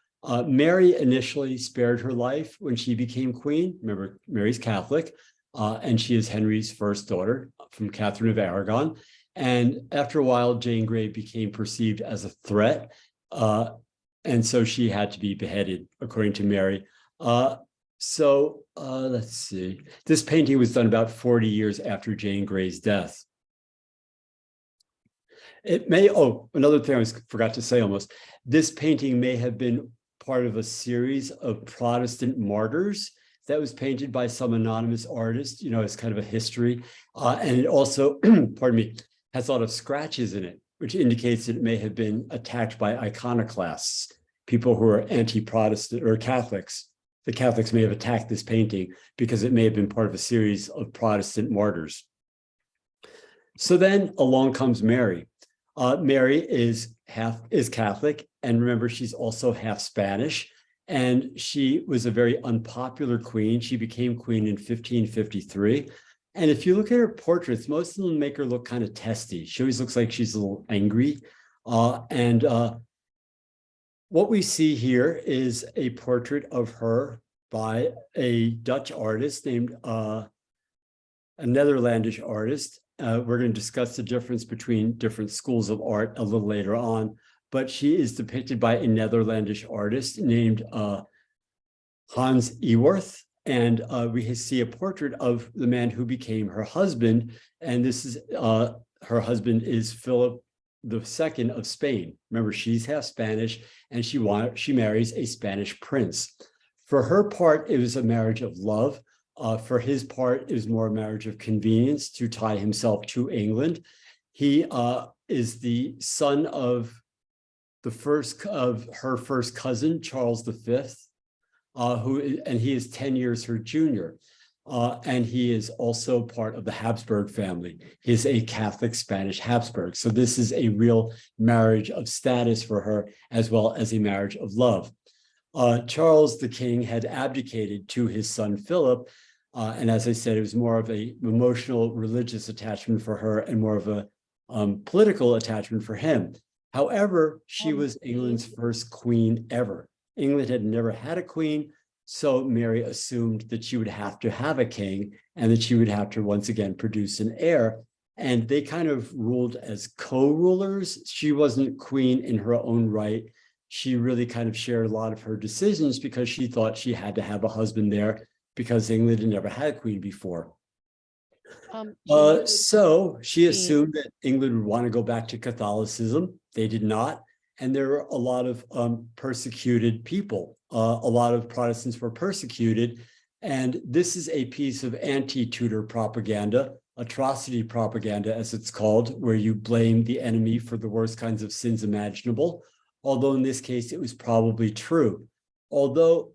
Mary initially spared her life when she became queen. Remember, Mary's Catholic, and she is Henry's first daughter from Catherine of Aragon. And after a while, Jane Grey became perceived as a threat. And so she had to be beheaded, according to Mary. Let's see. This painting was done about 40 years after Jane Grey's death. It may, another thing I forgot to say almost, this painting may have been part of a series of Protestant martyrs that was painted by some anonymous artist, as kind of a history. And it also, pardon me, has a lot of scratches in it, which indicates that it may have been attacked by iconoclasts, people who are anti-Protestant or Catholics. The Catholics may have attacked this painting because it may have been part of a series of Protestant martyrs. So then along comes Mary. Mary is Catholic, and remember, she's also half Spanish, and she was a very unpopular queen. She became queen in 1553. And if you look at her portraits, most of them make her look kind of testy. She always looks like she's a little angry. What we see here is a portrait of her by a Dutch artist named a Netherlandish artist. We're going to discuss the difference between different schools of art a little later on, but she is depicted by a Netherlandish artist named Hans Eworth. And we see a portrait of the man who became her husband. And this is, her husband is Philip II of Spain. Remember, she's half Spanish, and she marries a Spanish prince. For her part, it was a marriage of love. For his part, it was more a marriage of convenience to tie himself to England. He is the son of her first cousin, Charles V, and he is 10 years her junior. And he is also part of the Habsburg family. He is a Catholic Spanish Habsburg. So this is a real marriage of status for her, as well as a marriage of love. Charles the king had abdicated to his son Philip. And as I said, it was more of an emotional, religious attachment for her and more of a political attachment for him. However, she was England's first queen ever. England had never had a queen, so Mary assumed that she would have to have a king and that she would have to once again produce an heir. And they kind of ruled as co-rulers. She wasn't queen in her own right. She really kind of shared a lot of her decisions because she thought she had to have a husband there because England had never had a queen before. So she assumed that England would want to go back to Catholicism. They did not. And there were a lot of persecuted people. A lot of Protestants were persecuted. And this is a piece of anti-Tudor propaganda, atrocity propaganda, as it's called, where you blame the enemy for the worst kinds of sins imaginable. Although in this case, it was probably true. Although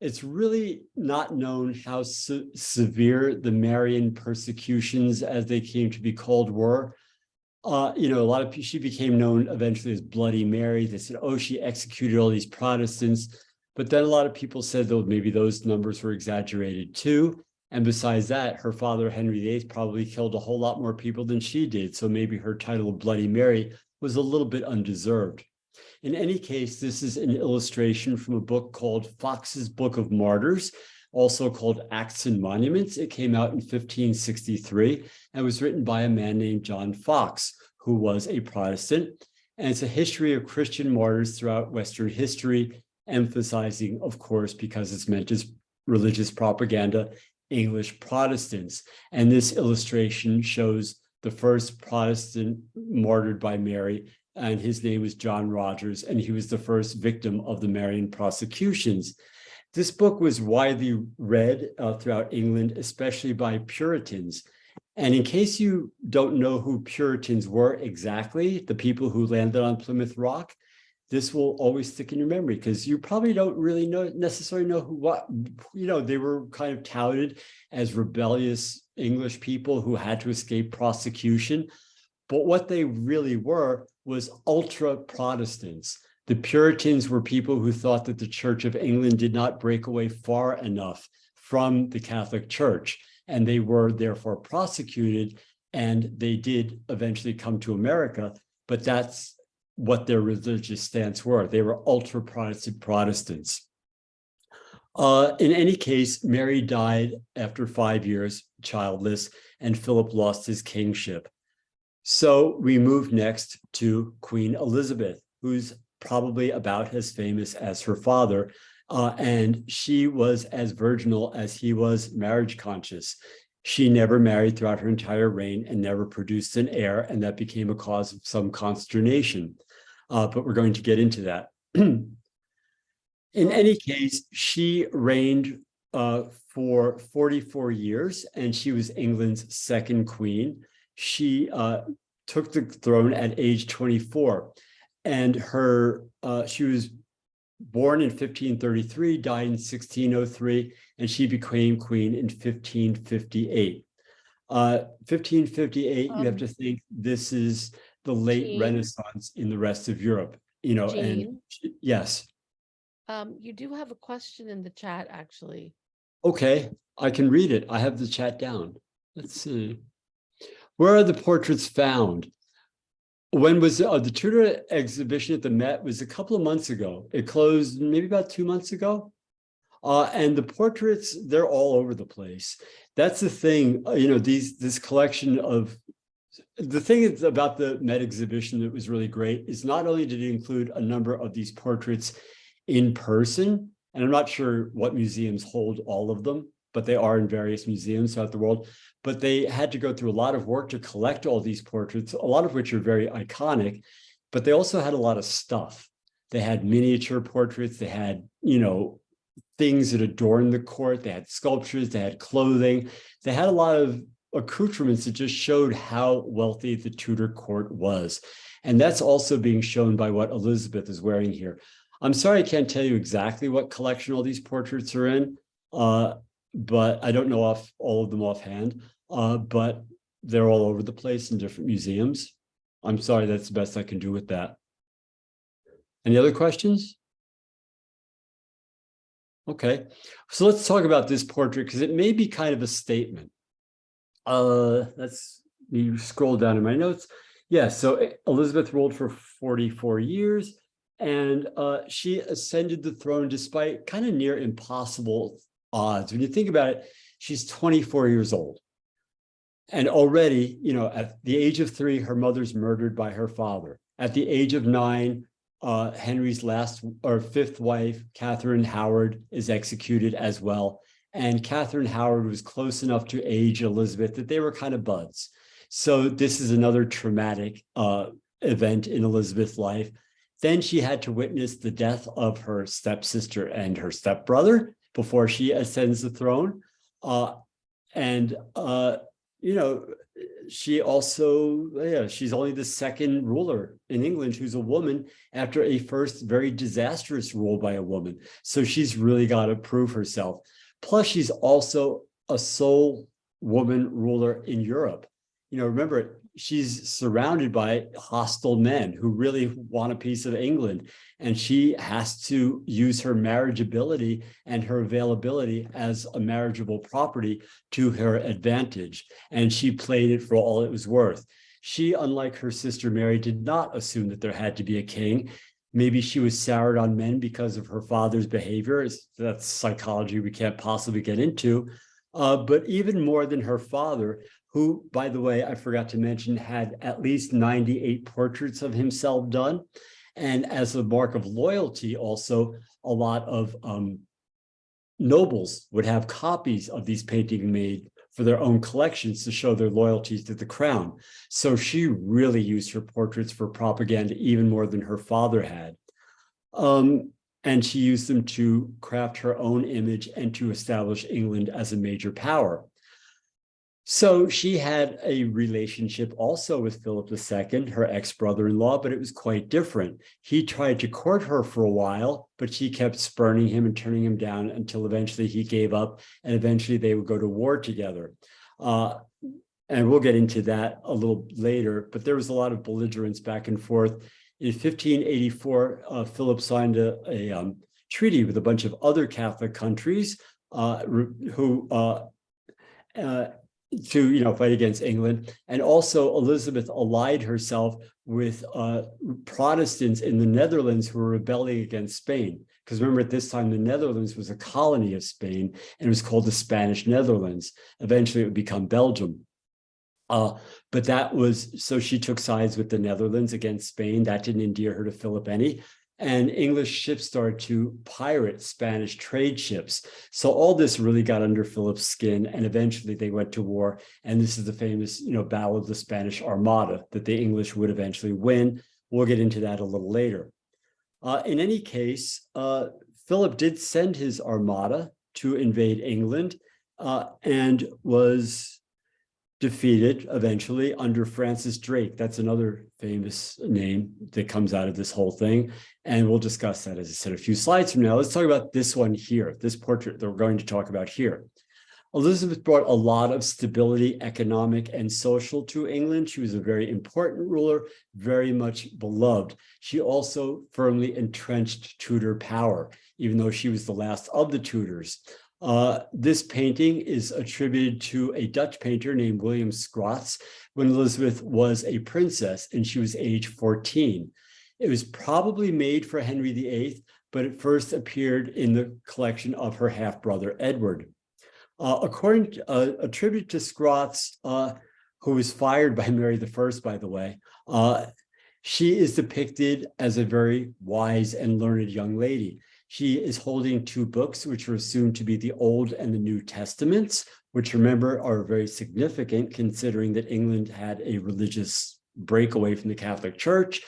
it's really not known how severe the Marian persecutions, as they came to be called, were. A lot of people, she became known eventually as Bloody Mary. They said, oh, she executed all these Protestants. But then a lot of people said, though, maybe those numbers were exaggerated too. And besides that, her father, Henry VIII, probably killed a whole lot more people than she did. So maybe her title of Bloody Mary was a little bit undeserved. In any case, this is an illustration from a book called Fox's Book of Martyrs, also called Acts and Monuments. It came out in 1563 and was written by a man named John Fox, who was a Protestant. And it's a history of Christian martyrs throughout Western history, emphasizing, of course, because it's meant as religious propaganda, English Protestants. And this illustration shows the first Protestant martyred by Mary, and his name was John Rogers, and he was the first victim of the Marian prosecutions. This book was widely read throughout England, especially by Puritans. And in case you don't know who Puritans were exactly, the people who landed on Plymouth Rock, this will always stick in your memory because you probably don't really necessarily know what, they were kind of touted as rebellious English people who had to escape prosecution. But what they really were was ultra Protestants. The Puritans were people who thought that the Church of England did not break away far enough from the Catholic Church, and they were therefore prosecuted, and they did eventually come to America, but that's what their religious stance were. They were ultra Protestant Protestants. In any case, Mary died after 5 years childless, and Philip lost his kingship. So we move next to Queen Elizabeth, who's probably about as famous as her father, and she was as virginal as he was marriage conscious. She never married throughout her entire reign and never produced an heir, and that became a cause of some consternation. But we're going to get into that. In any case, she reigned for 44 years, and she was England's second queen. She took the throne at age 24, and she was born in 1533, died in 1603, and she became queen in 1558. 1558, you have to think this is the late Jean? Renaissance in the rest of Europe, and yes. You do have a question in the chat, actually. Okay, I can read it. I have the chat down. Let's see. Where are the portraits found? When was the Tudor exhibition at the Met? Was a couple of months ago. It closed maybe about 2 months ago. And the portraits, they're all over the place. That's the thing, this collection of, the thing about the Met exhibition that was really great is not only did it include a number of these portraits in person, and I'm not sure what museums hold all of them, but they are in various museums throughout the world, but they had to go through a lot of work to collect all these portraits, a lot of which are very iconic, but they also had a lot of stuff. They had miniature portraits, they had, things that adorned the court, they had sculptures, they had clothing, they had a lot of accoutrements that just showed how wealthy the Tudor court was. And that's also being shown by what Elizabeth is wearing here. I'm sorry I can't tell you exactly what collection all these portraits are in, but I don't know all of them offhand, but they're all over the place in different museums. I'm sorry, that's the best I can do with that. Any other questions? Okay, so let's talk about this portrait because it may be kind of a statement. Let's me scroll down in my notes. Yeah, so Elizabeth ruled for 44 years, and she ascended the throne despite kind of near impossible odds. When you think about it, she's 24 years old. And already, at the age of 3, her mother's murdered by her father. At the age of 9, Henry's 5th wife, Catherine Howard, is executed as well. And Catherine Howard was close enough to age Elizabeth that they were kind of buds. So this is another traumatic event in Elizabeth's life. Then she had to witness the death of her stepsister and her stepbrother before she ascends the throne. She also, she's only the second ruler in England who's a woman after a first very disastrous rule by a woman. So she's really got to prove herself. Plus, she's also a sole woman ruler in Europe. Remember, she's surrounded by hostile men who really want a piece of England, and she has to use her marriageability and her availability as a marriageable property to her advantage, and she played it for all it was worth. She, unlike her sister Mary, did not assume that there had to be a king. Maybe she was soured on men because of her father's behavior. That's psychology we can't possibly get into. But even more than her father, who, by the way, I forgot to mention, had at least 98 portraits of himself done. And as a mark of loyalty, also, a lot of nobles would have copies of these paintings made for their own collections to show their loyalty to the crown. So she really used her portraits for propaganda even more than her father had. And she used them to craft her own image and to establish England as a major power. So she had a relationship also with Philip II, her ex-brother-in-law, but it was quite different. He tried to court her for a while, but she kept spurning him and turning him down until eventually he gave up, and eventually they would go to war together. And we'll get into that a little later, but there was a lot of belligerence back and forth. In 1584, Philip signed a treaty with a bunch of other Catholic countries who to fight against England. And also Elizabeth allied herself with Protestants in the Netherlands who were rebelling against Spain. Because remember, at this time, the Netherlands was a colony of Spain, and it was called the Spanish Netherlands. Eventually, it would become Belgium. But that was, so she took sides with the Netherlands against Spain. That didn't endear her to Philip any. And English ships started to pirate Spanish trade ships. So all this really got under Philip's skin, and eventually they went to war. And this is the famous, Battle of the Spanish Armada that the English would eventually win. We'll get into that a little later. In any case, Philip did send his armada to invade England and was defeated eventually under Francis Drake. That's another famous name that comes out of this whole thing. And we'll discuss that, as I said, a few slides from now. Let's talk about this one here, this portrait that we're going to talk about here. Elizabeth brought a lot of stability, economic and social, to England. She was a very important ruler, very much beloved. She also firmly entrenched Tudor power, even though she was the last of the Tudors. This painting is attributed to a Dutch painter named William Scrots when Elizabeth was a princess and she was age 14. It was probably made for Henry VIII, but it first appeared in the collection of her half-brother Edward. According to a tribute to Scrots, who was fired by Mary I, by the way, she is depicted as a very wise and learned young lady. She is holding two books, which are assumed to be the Old and the New Testaments, which, remember, are very significant considering that England had a religious breakaway from the Catholic Church.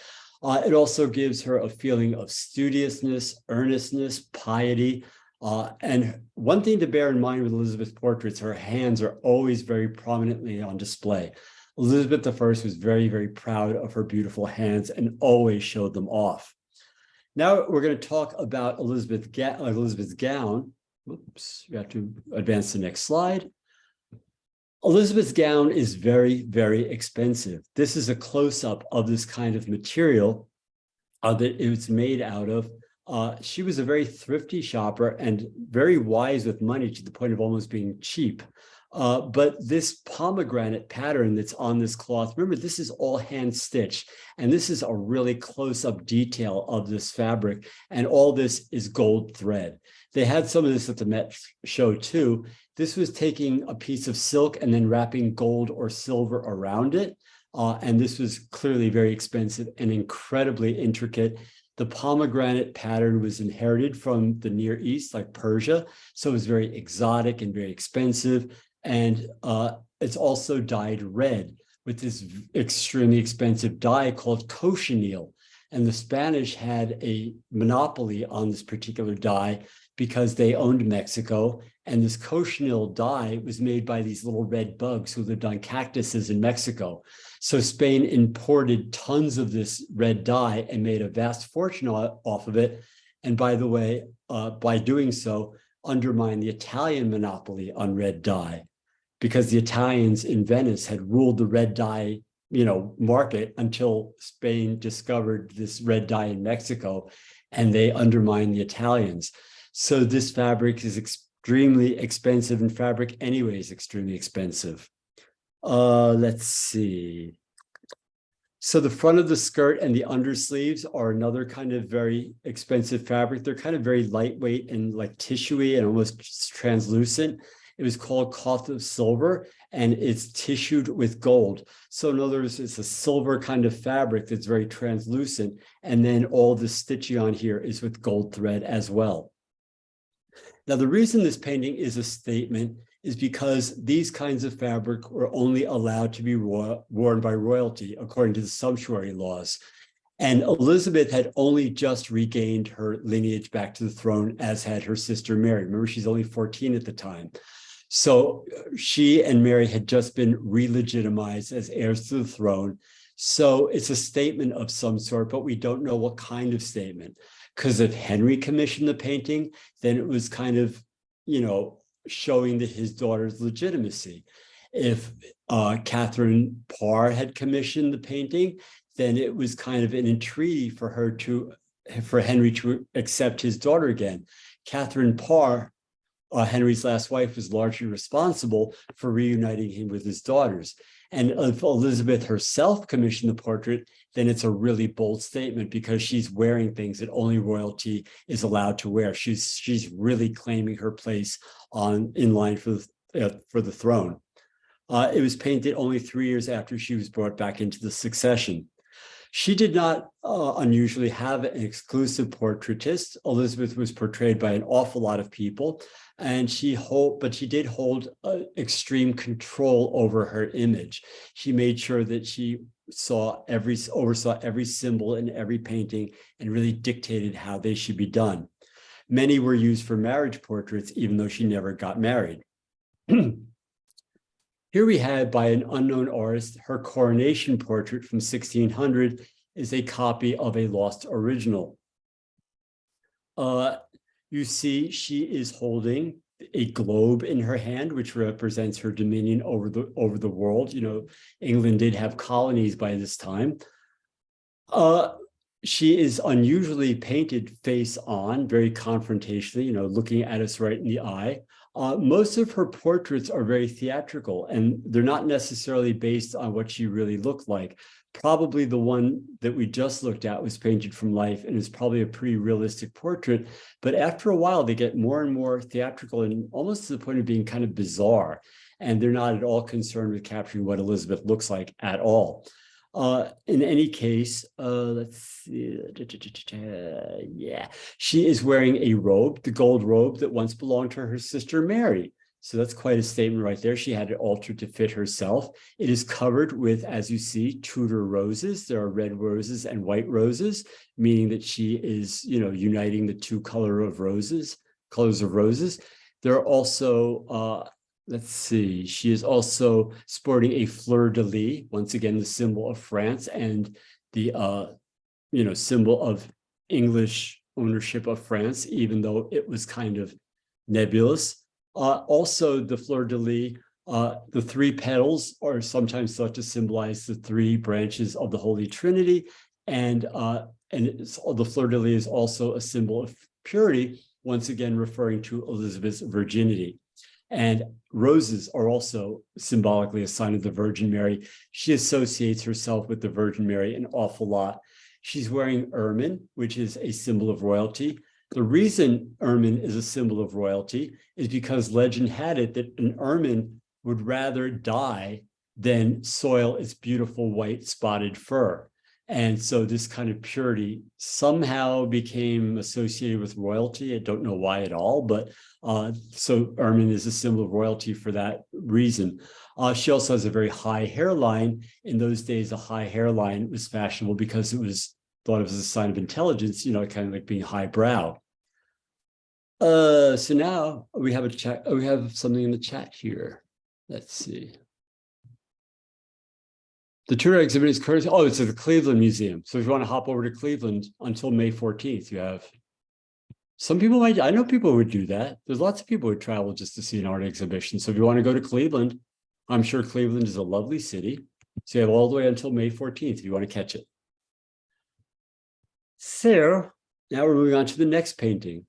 It also gives her a feeling of studiousness, earnestness, piety. And one thing to bear in mind with Elizabeth's portraits, her hands are always very prominently on display. Elizabeth I was very, very proud of her beautiful hands and always showed them off. Now we're going to talk about Elizabeth's gown. Oops, we have to advance the next slide. Elizabeth's gown is very, very expensive. This is a close-up of this kind of material that it was made out of. She was a very thrifty shopper and very wise with money to the point of almost being cheap. But this pomegranate pattern that's on this cloth, remember, this is all hand stitched, and this is a really close-up detail of this fabric, and all this is gold thread. They had some of this at the Met show too. This was taking a piece of silk and then wrapping gold or silver around it, and this was clearly very expensive and incredibly intricate. The pomegranate pattern was inherited from the Near East, like Persia, so it was very exotic and very expensive. And it's also dyed red with this extremely expensive dye called cochineal. And the Spanish had a monopoly on this particular dye because they owned Mexico. And this cochineal dye was made by these little red bugs who lived on cactuses in Mexico. So Spain imported tons of this red dye and made a vast fortune off of it. And by the way, by doing so, undermined the Italian monopoly on red dye, because the Italians in Venice had ruled the red dye, market until Spain discovered this red dye in Mexico, and they undermined the Italians. So this fabric is extremely expensive, and fabric anyway is extremely expensive. Let's see. So the front of the skirt and the undersleeves are another kind of very expensive fabric. They're kind of very lightweight and like tissuey and almost translucent. It was called cloth of silver, and it's tissued with gold. So in other words, it's a silver kind of fabric that's very translucent. And then all the stitching on here is with gold thread as well. Now, the reason this painting is a statement is because these kinds of fabric were only allowed to be worn by royalty according to the sumptuary laws. And Elizabeth had only just regained her lineage back to the throne, as had her sister Mary. Remember, she's only 14 at the time. So she and Mary had just been re-legitimized as heirs to the throne. So it's a statement of some sort, but we don't know what kind of statement. Because if Henry commissioned the painting, then it was kind of, showing that his daughter's legitimacy. If Catherine Parr had commissioned the painting, then it was kind of an entreaty for Henry to accept his daughter again. Catherine Parr, Henry's last wife, was largely responsible for reuniting him with his daughters. And if Elizabeth herself commissioned the portrait, then it's a really bold statement because she's wearing things that only royalty is allowed to wear. She's really claiming her place in line for the throne. It was painted only 3 years after she was brought back into the succession. She did not unusually have an exclusive portraitist. Elizabeth was portrayed by an awful lot of people, and but she did hold extreme control over her image. She made sure that she oversaw every symbol in every painting and really dictated how they should be done. Many were used for marriage portraits, even though she never got married. Here we had, by an unknown artist, her coronation portrait from 1600 is a copy of a lost original. You see, she is holding a globe in her hand, which represents her dominion over the world. England did have colonies by this time. She is unusually painted face on, very confrontationally, looking at us right in the eye. Most of her portraits are very theatrical, and they're not necessarily based on what she really looked like. Probably the one that we just looked at was painted from life and is probably a pretty realistic portrait. But after a while, they get more and more theatrical and almost to the point of being kind of bizarre. And they're not at all concerned with capturing what Elizabeth looks like at all. In any case, let's see. Yeah, she is wearing a robe, the gold robe that once belonged to her sister Mary. So that's quite a statement right there. She had it altered to fit herself. It is covered with, as you see, Tudor roses. There are red roses and white roses, meaning that she is, uniting the two colors of roses. There are also, let's see, she is also sporting a fleur-de-lis, once again, the symbol of France and the, symbol of English ownership of France, even though it was kind of nebulous. Also, the fleur-de-lis, the three petals are sometimes thought to symbolize the three branches of the Holy Trinity. And the fleur-de-lis is also a symbol of purity, once again referring to Elizabeth's virginity. And roses are also symbolically a sign of the Virgin Mary. She associates herself with the Virgin Mary an awful lot. She's wearing ermine, which is a symbol of royalty. The reason ermine is a symbol of royalty is because legend had it that an ermine would rather die than soil its beautiful white spotted fur. And so this kind of purity somehow became associated with royalty. I don't know why at all, but so ermine is a symbol of royalty for that reason. She also has a very high hairline. In those days, a high hairline was fashionable because it was thought of as a sign of intelligence, kind of like being highbrow. So now we have a chat. We have something in the chat here. Let's see. The Tudor exhibit is courtesy. Oh, it's at the Cleveland Museum. So if you want to hop over to Cleveland until May 14th, you have. Some people might. I know people would do that. There's lots of people who travel just to see an art exhibition. So if you want to go to Cleveland, I'm sure Cleveland is a lovely city. So you have all the way until May 14th if you want to catch it. So now we're moving on to the next painting.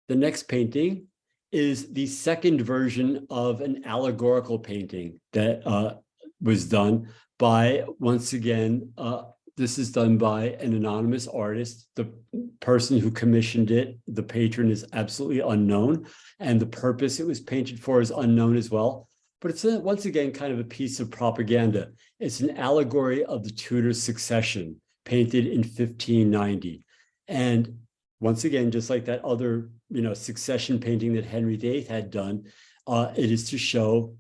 The next painting is the second version of an allegorical painting that was done by, once again, this is done by an anonymous artist. The person who commissioned it, the patron, is absolutely unknown, and the purpose it was painted for is unknown as well. But it's once again kind of a piece of propaganda. It's an allegory of the Tudor succession, painted in 1590. And once again, just like that other, succession painting that Henry VIII had done, it is to show,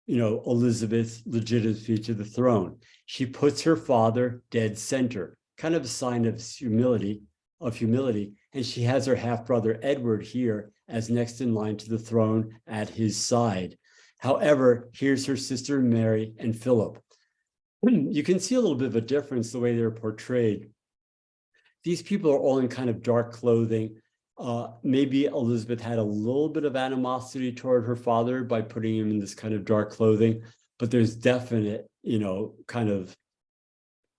Elizabeth's legitimacy to the throne. She puts her father dead center, kind of a sign of humility, and she has her half-brother Edward here as next in line to the throne at his side. However, here's her sister Mary and Philip. You can see a little bit of a difference the way they're portrayed. These people are all in kind of dark clothing. Maybe Elizabeth had a little bit of animosity toward her father by putting him in this kind of dark clothing, but there's definite, kind of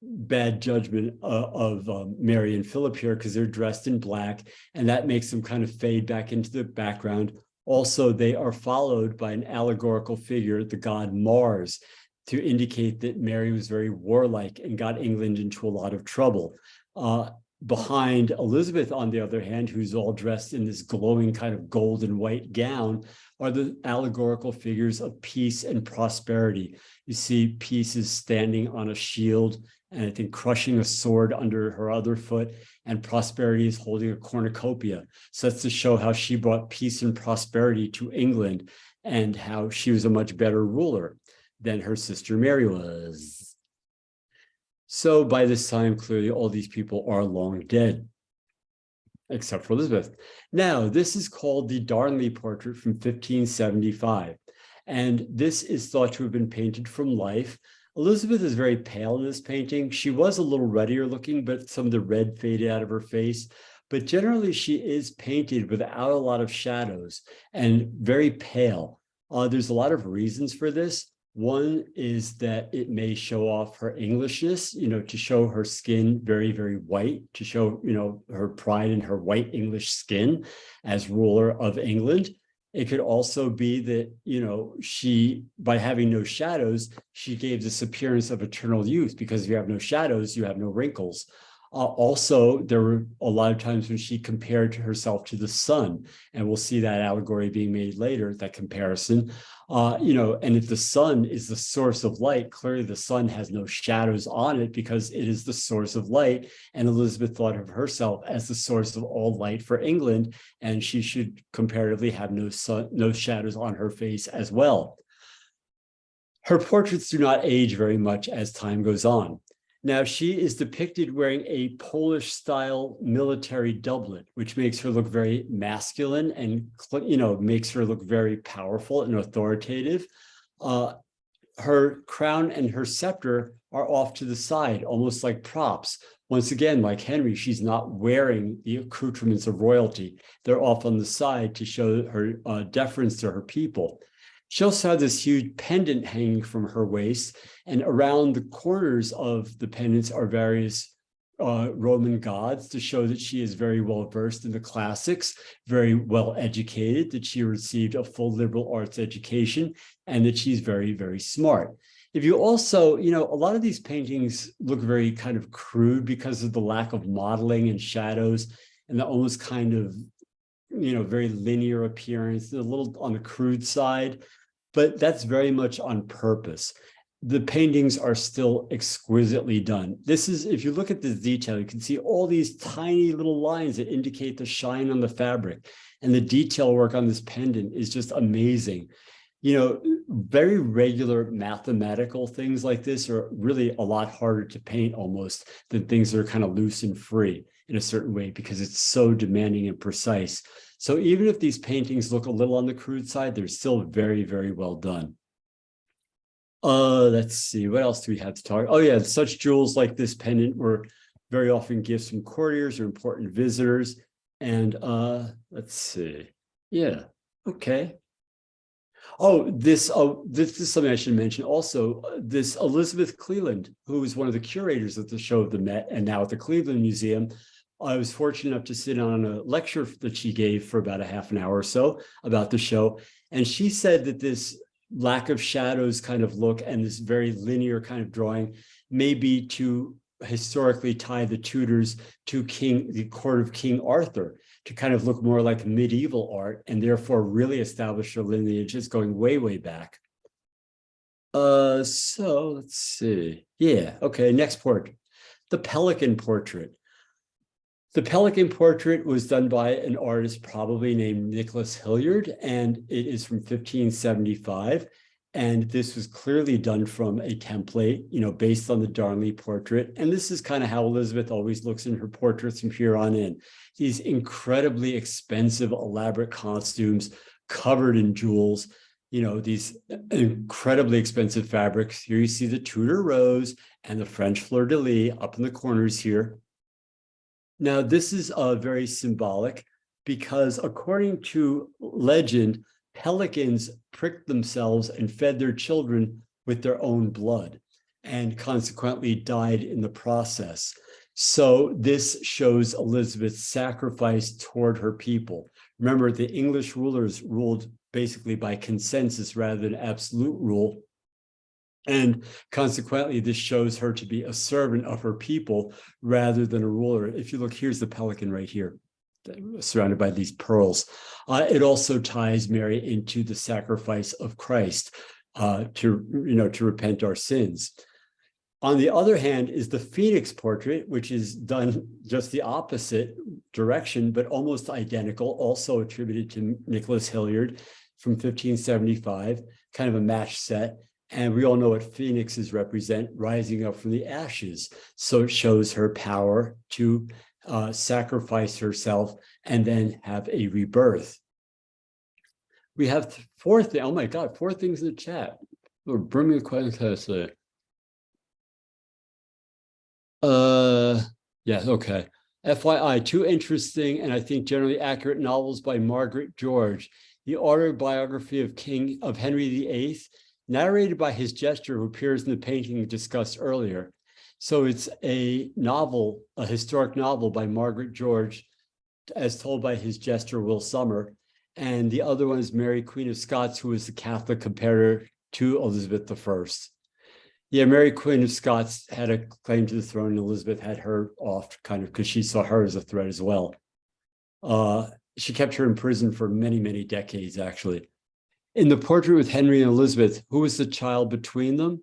bad judgment of Mary and Philip here because they're dressed in black, and that makes them kind of fade back into the background. Also, they are followed by an allegorical figure, the god Mars, to indicate that Mary was very warlike and got England into a lot of trouble. Behind Elizabeth, on the other hand, who's all dressed in this glowing kind of gold and white gown, are the allegorical figures of peace and prosperity. You see peace is standing on a shield and I think crushing a sword under her other foot, and prosperity is holding a cornucopia. So that's to show how she brought peace and prosperity to England and how she was a much better ruler than her sister Mary was. So by this time, clearly all these people are long dead, except for Elizabeth. Now, this is called the Darnley portrait from 1575. And this is thought to have been painted from life. Elizabeth is very pale in this painting. She was a little ruddier looking, but some of the red faded out of her face. But generally, she is painted without a lot of shadows and very pale. There's a lot of reasons for this. One is that it may show off her Englishness, to show her skin very, very white, to show, her pride in her white English skin as ruler of England. It could also be that, she, by having no shadows, she gave this appearance of eternal youth, because if you have no shadows, you have no wrinkles. Also, there were a lot of times when she compared herself to the sun, and we'll see that allegory being made later, that comparison. And if the sun is the source of light, clearly the sun has no shadows on it because it is the source of light. And Elizabeth thought of herself as the source of all light for England, and she should comparatively have no shadows on her face as well. Her portraits do not age very much as time goes on. Now, she is depicted wearing a Polish-style military doublet, which makes her look very masculine and, makes her look very powerful and authoritative. Her crown and her scepter are off to the side, almost like props. Once again, like Henry, she's not wearing the accoutrements of royalty. They're off on the side to show her deference to her people. She also had this huge pendant hanging from her waist, and around the corners of the pendants are various Roman gods to show that she is very well versed in the classics, very well educated, that she received a full liberal arts education, and that she's very, very smart. If you also, a lot of these paintings look very kind of crude because of the lack of modeling and shadows and the almost kind of, very linear appearance, a little on the crude side, but that's very much on purpose. The paintings are still exquisitely done. This is, if you look at this detail, you can see all these tiny little lines that indicate the shine on the fabric, and the detail work on this pendant is just amazing. Very regular mathematical things like this are really a lot harder to paint almost than things that are kind of loose and free in a certain way, because it's so demanding and precise. So even if these paintings look a little on the crude side, they're still very, very well done. Let's see, what else do we have to talk? Oh yeah, such jewels like this pendant were very often gifts from courtiers or important visitors. And let's see, yeah, okay. Oh, this is something I should mention also. This Elizabeth Cleland, who was one of the curators at the show of the Met and now at the Cleveland Museum, I was fortunate enough to sit on a lecture that she gave for about a half an hour or so about the show. And she said that this lack of shadows kind of look and this very linear kind of drawing may be to historically tie the Tudors to the court of King Arthur, to kind of look more like medieval art and therefore really establish their lineages going way, way back. So let's see. Yeah, okay, next portrait. The Pelican portrait. The Pelican portrait was done by an artist probably named Nicholas Hilliard, and it is from 1575. And this was clearly done from a template, based on the Darnley portrait. And this is kind of how Elizabeth always looks in her portraits from here on in. These incredibly expensive, elaborate costumes covered in jewels, these incredibly expensive fabrics. Here you see the Tudor rose and the French fleur-de-lis up in the corners here. Now, this is very symbolic because according to legend, pelicans pricked themselves and fed their children with their own blood and consequently died in the process. So this shows Elizabeth's sacrifice toward her people. Remember, the English rulers ruled basically by consensus rather than absolute rule. And consequently, this shows her to be a servant of her people rather than a ruler. If you look, here's the pelican right here, surrounded by these pearls. It also ties Mary into the sacrifice of Christ to repent our sins. On the other hand is the Phoenix portrait, which is done just the opposite direction, but almost identical, also attributed to Nicholas Hilliard from 1575, kind of a match set. And we all know what phoenixes represent, rising up from the ashes. So it shows her power to sacrifice herself and then have a rebirth. We have four things. Oh my God, four things in the chat. Bring me a question. Yeah, okay. FYI, two interesting and I think generally accurate novels by Margaret George. The autobiography of Henry VIII, narrated by his jester who appears in the painting discussed earlier. So it's a novel, a historic novel by Margaret George, as told by his jester, Will Summer. And the other one is Mary, Queen of Scots, who was the Catholic comparator to Elizabeth I. Yeah, Mary, Queen of Scots had a claim to the throne, and Elizabeth had her off kind of because she saw her as a threat as well. She kept her in prison for many, many decades, actually. In the portrait with Henry and Elizabeth, who was the child between them?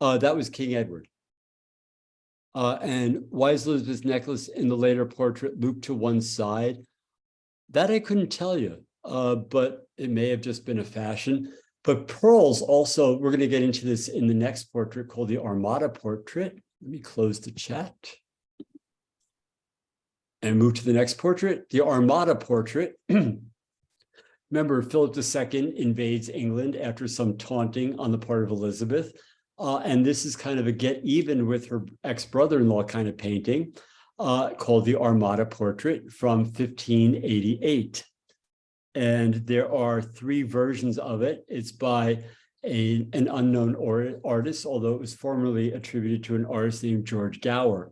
That was King Edward. And why is Elizabeth's necklace in the later portrait looped to one side? That I couldn't tell you, but it may have just been a fashion. But pearls also, we're going to get into this in the next portrait called the Armada portrait. Let me close the chat and move to the next portrait, the Armada portrait. Remember, Philip II invades England after some taunting on the part of Elizabeth. And this is kind of a get even with her ex-brother-in-law kind of painting called the Armada portrait from 1588. And there are three versions of it. It's by an unknown artist, although it was formerly attributed to an artist named George Gower.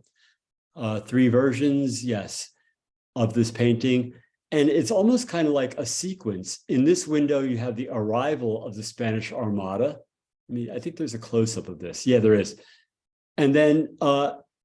Three versions, yes, of this painting. And it's almost kind of like a sequence. In this window, you have the arrival of the Spanish Armada. I think there's a close-up of this. Yeah, there is. And then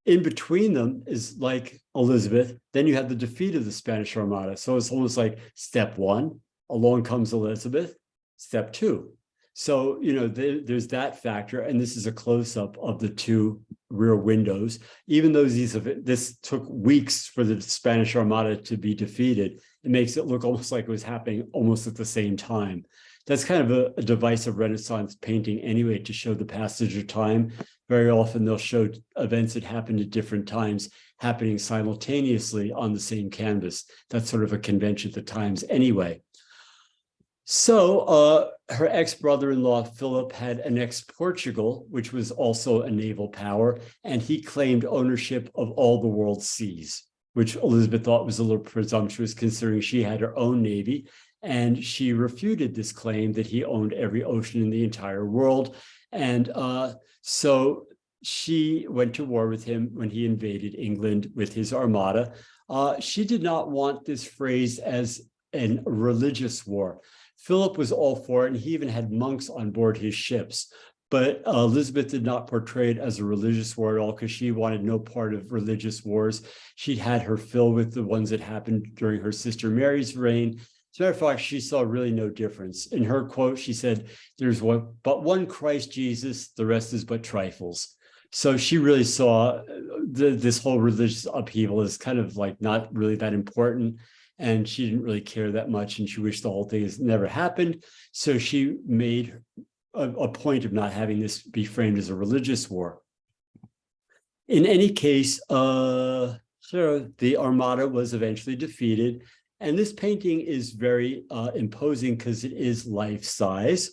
in between them is like Elizabeth. Then you have the defeat of the Spanish Armada. So it's almost like step one, along comes Elizabeth, step two. So, there's that factor. And this is a close-up of the two rear windows. Even though this took weeks for the Spanish Armada to be defeated, it makes it look almost like it was happening almost at the same time. That's kind of a device of Renaissance painting anyway, to show the passage of time. Very often they'll show events that happened at different times happening simultaneously on the same canvas. That's sort of a convention at the times anyway. So her ex-brother-in-law, Philip, had annexed Portugal, which was also a naval power, and he claimed ownership of all the world's seas, which Elizabeth thought was a little presumptuous considering she had her own navy. And she refuted this claim that he owned every ocean in the entire world. And so she went to war with him when he invaded England with his armada. She did not want this phrase as a religious war. Philip was all for it, and he even had monks on board his ships. But Elizabeth did not portray it as a religious war at all because she wanted no part of religious wars. She'd had her fill with the ones that happened during her sister Mary's reign. As a matter of fact, she saw really no difference. In her quote, she said, "There's but one Christ Jesus, the rest is but trifles." So she really saw this whole religious upheaval as kind of like not really that important. And she didn't really care that much. And she wished the whole thing has never happened. So she made a point of not having this be framed as a religious war. In any case, so the Armada was eventually defeated. And this painting is very imposing because it is life-size.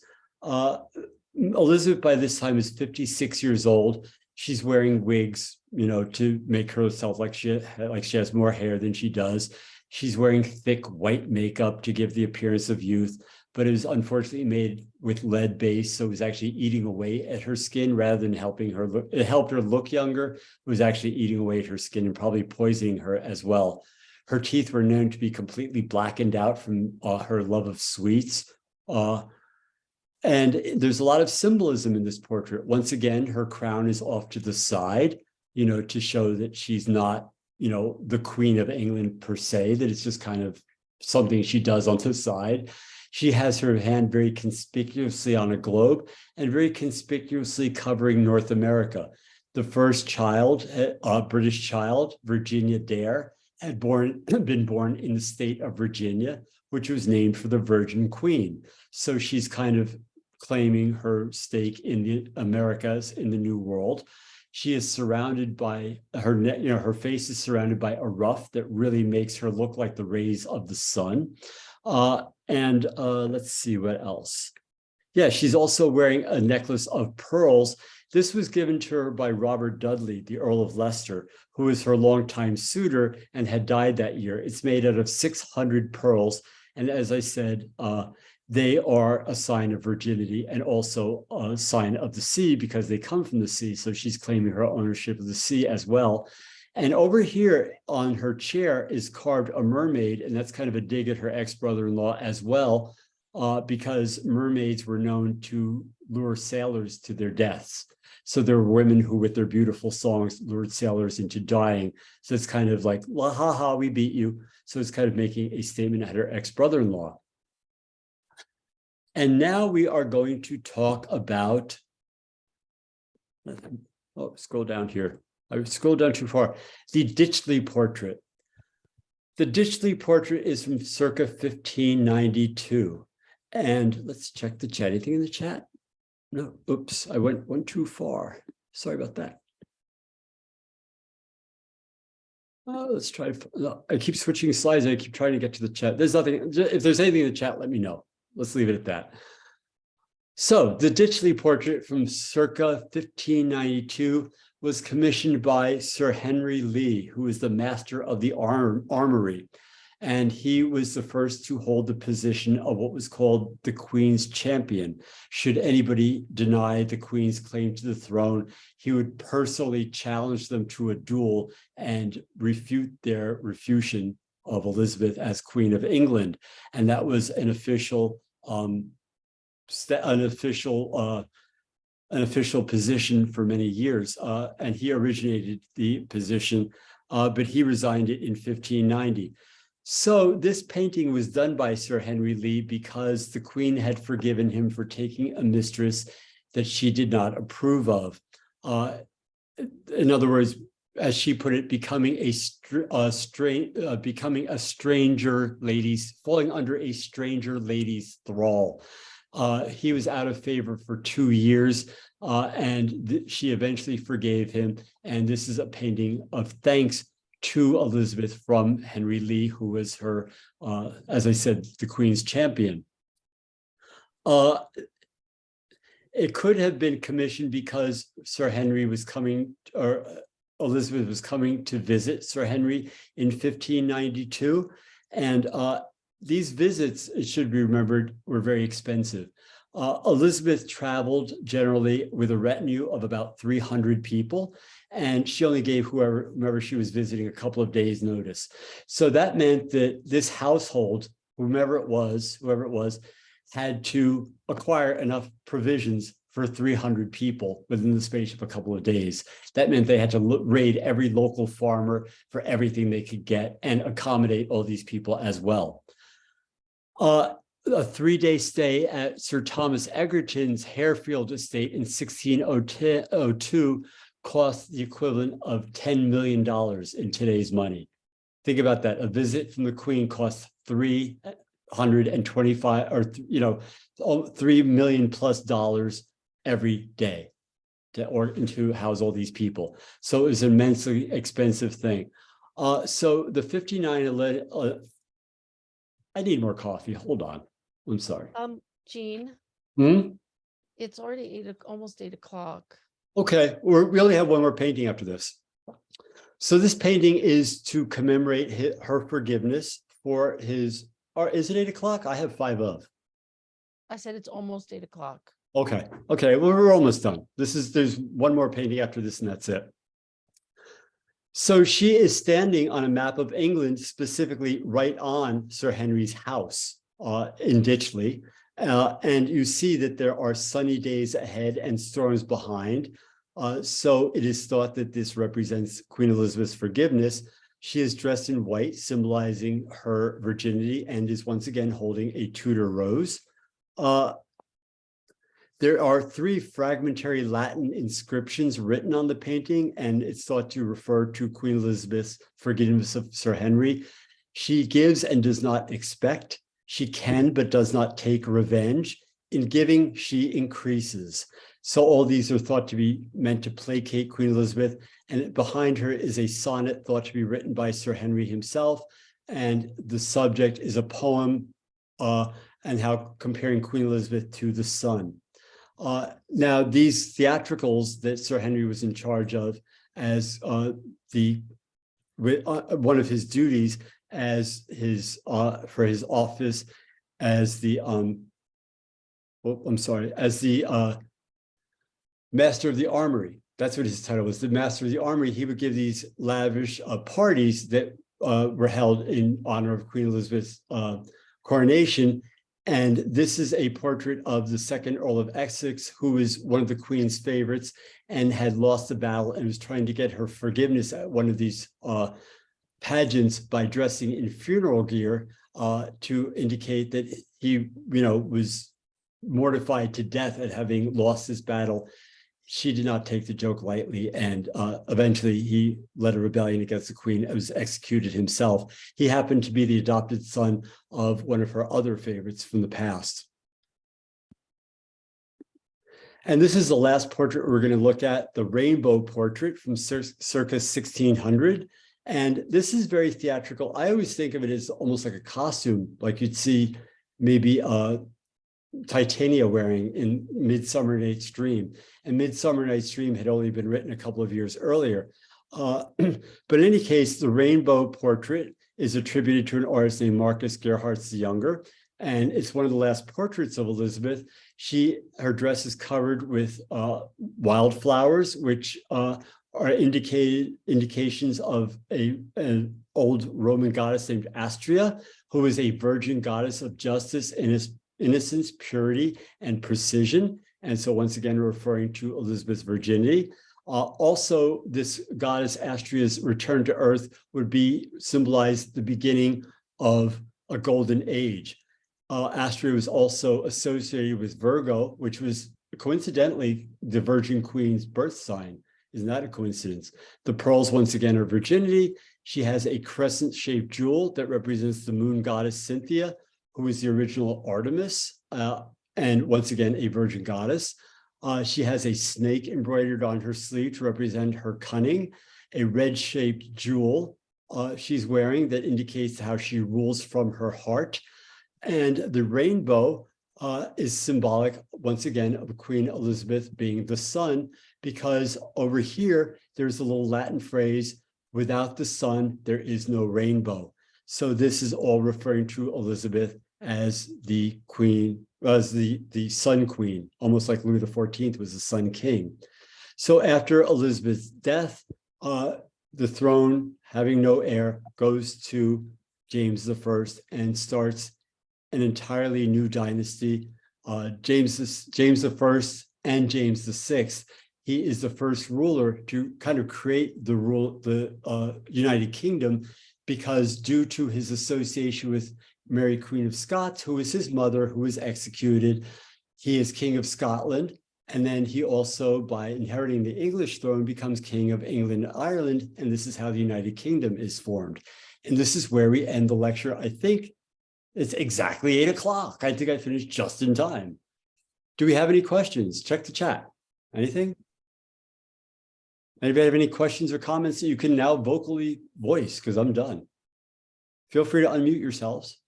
Elizabeth by this time is 56 years old. She's wearing wigs, to make herself like she has more hair than she does. She's wearing thick white makeup to give the appearance of youth, but it was unfortunately made with lead base, so it was actually eating away at her skin rather than helping her look. It helped her look younger. It was actually eating away at her skin and probably poisoning her as well. Her teeth were known to be completely blackened out from her love of sweets. And there's a lot of symbolism in this portrait. Once again, her crown is off to the side, to show that she's not, the Queen of England per se, that it's just kind of something she does on the side. She has her hand very conspicuously on a globe and very conspicuously covering North America. The first child, a British child, Virginia Dare, had been born in the state of Virginia, which was named for the Virgin Queen. So she's kind of claiming her stake in the Americas in the New World. She is surrounded by her face is surrounded by a ruff that really makes her look like the rays of the sun. Let's see what else. Yeah, she's also wearing a necklace of pearls. This was given to her by Robert Dudley, the Earl of Leicester, who was her longtime suitor and had died that year. It's made out of 600 pearls. And as I said, they are a sign of virginity and also a sign of the sea because they come from the sea. So she's claiming her ownership of the sea as well. And over here on her chair is carved a mermaid, and that's kind of a dig at her ex-brother-in-law as well, because mermaids were known to lure sailors to their deaths. So there were women who, with their beautiful songs, lured sailors into dying. So it's kind of like, la ha ha, we beat you. So it's kind of making a statement at her ex-brother-in-law. And now we are going to talk about, scroll down here. I scrolled down too far. The Ditchley portrait. The Ditchley portrait is from circa 1592. And let's check the chat. Anything in the chat? No, oops, I went too far. Sorry about that. Let's try. I keep switching slides and I keep trying to get to the chat. There's nothing. If there's anything in the chat, let me know. Let's leave it at that. So the Ditchley portrait from circa 1592 was commissioned by Sir Henry Lee, who was the master of the armory. And he was the first to hold the position of what was called the Queen's champion. Should anybody deny the Queen's claim to the throne, he would personally challenge them to a duel and refute their refutation of Elizabeth as Queen of England. And that was an official position for many years, and he originated the position, but he resigned it in 1590. So this painting was done by Sir Henry Lee because the Queen had forgiven him for taking a mistress that she did not approve of. In other words, as she put it, becoming a stranger lady's, falling under a stranger lady's thrall. He was out of favor for 2 years, and she eventually forgave him. And this is a painting of thanks to Elizabeth from Henry Lee, who was her, as I said, the Queen's champion. It could have been commissioned because Sir Henry was coming, or Elizabeth was coming to visit Sir Henry in 1592. And these visits, it should be remembered, were very expensive. Elizabeth traveled generally with a retinue of about 300 people, and she only gave whoever she was visiting a couple of days' notice. So that meant that this household, whoever it was, had to acquire enough provisions for 300 people within the space of a couple of days. That meant they had to raid every local farmer for everything they could get and accommodate all these people as well. A 3-day stay at Sir Thomas Egerton's Harefield estate in 1602 costs the equivalent of $10 million in today's money. Think about that. A visit from the Queen costs 325 or $3 million plus every day to house all these people. So it was an immensely expensive thing. So the 59, I need more coffee. Hold on. I'm sorry. Jean, it's already almost 8 o'clock. Okay, we only have one more painting after this. So this painting is to commemorate her forgiveness for his, or is it 8 o'clock? I have 5 of. I said it's almost 8 o'clock. Okay, well, we're almost done. There's one more painting after this and that's it. So she is standing on a map of England, specifically right on Sir Henry's house in Ditchley. And you see that there are sunny days ahead and storms behind. So it is thought that this represents Queen Elizabeth's forgiveness. She is dressed in white, symbolizing her virginity, and is once again holding a Tudor rose. There are 3 fragmentary Latin inscriptions written on the painting, and it's thought to refer to Queen Elizabeth's forgiveness of Sir Henry. She gives and does not expect. She can but does not take revenge. In giving, she increases. So all these are thought to be meant to placate Queen Elizabeth, and behind her is a sonnet thought to be written by Sir Henry himself, and the subject is a poem and how comparing Queen Elizabeth to the sun. Now, these theatricals that Sir Henry was in charge of as one of his duties as for his office as the Master of the Armory. That's what his title was, the Master of the Armory. He would give these lavish parties that were held in honor of Queen Elizabeth's coronation. And this is a portrait of the 2nd Earl of Essex, who was one of the Queen's favorites and had lost the battle and was trying to get her forgiveness at one of these pageants by dressing in funeral gear to indicate that he, was mortified to death at having lost this battle. She did not take the joke lightly, and eventually he led a rebellion against the Queen and was executed himself. He happened to be the adopted son of one of her other favorites from the past. And this is the last portrait we're going to look at, the rainbow portrait from circa 1600. And this is very theatrical. I always think of it as almost like a costume, like you'd see maybe Titania wearing in Midsummer Night's Dream. And Midsummer Night's Dream had only been written a couple of years earlier. But in any case, the rainbow portrait is attributed to an artist named Marcus Gerhardt the Younger. And it's one of the last portraits of Elizabeth. Her dress is covered with wildflowers, which are indications of an old Roman goddess named Astrea, who is a virgin goddess of justice, innocence, purity, and precision. And so once again, referring to Elizabeth's virginity. Also, this goddess Astrea's return to earth would symbolize the beginning of a golden age. Astrea was also associated with Virgo, which was coincidentally the Virgin Queen's birth sign. Isn't that a coincidence? The pearls, once again, are virginity. She has a crescent-shaped jewel that represents the moon goddess Cynthia, who is the original Artemis, and once again, a virgin goddess. She has a snake embroidered on her sleeve to represent her cunning, a red-shaped jewel she's wearing that indicates how she rules from her heart. And the rainbow is symbolic, once again, of Queen Elizabeth being the sun, because over here, there's a little Latin phrase, without the sun, there is no rainbow. So this is all referring to Elizabeth as the queen, as the sun queen, almost like Louis XIV was the sun king. So after Elizabeth's death, the throne, having no heir, goes to James I and starts an entirely new dynasty. James I and James VI. He is the first ruler to kind of create the United Kingdom, because due to his association with Mary, Queen of Scots, who was his mother, who was executed, he is King of Scotland. And then he also, by inheriting the English throne, becomes king of England and Ireland. And this is how the United Kingdom is formed. And this is where we end the lecture. I think it's exactly 8 o'clock. I think I finished just in time. Do we have any questions? Check the chat. Anything? Anybody have any questions or comments that you can now vocally voice? Because I'm done. Feel free to unmute yourselves.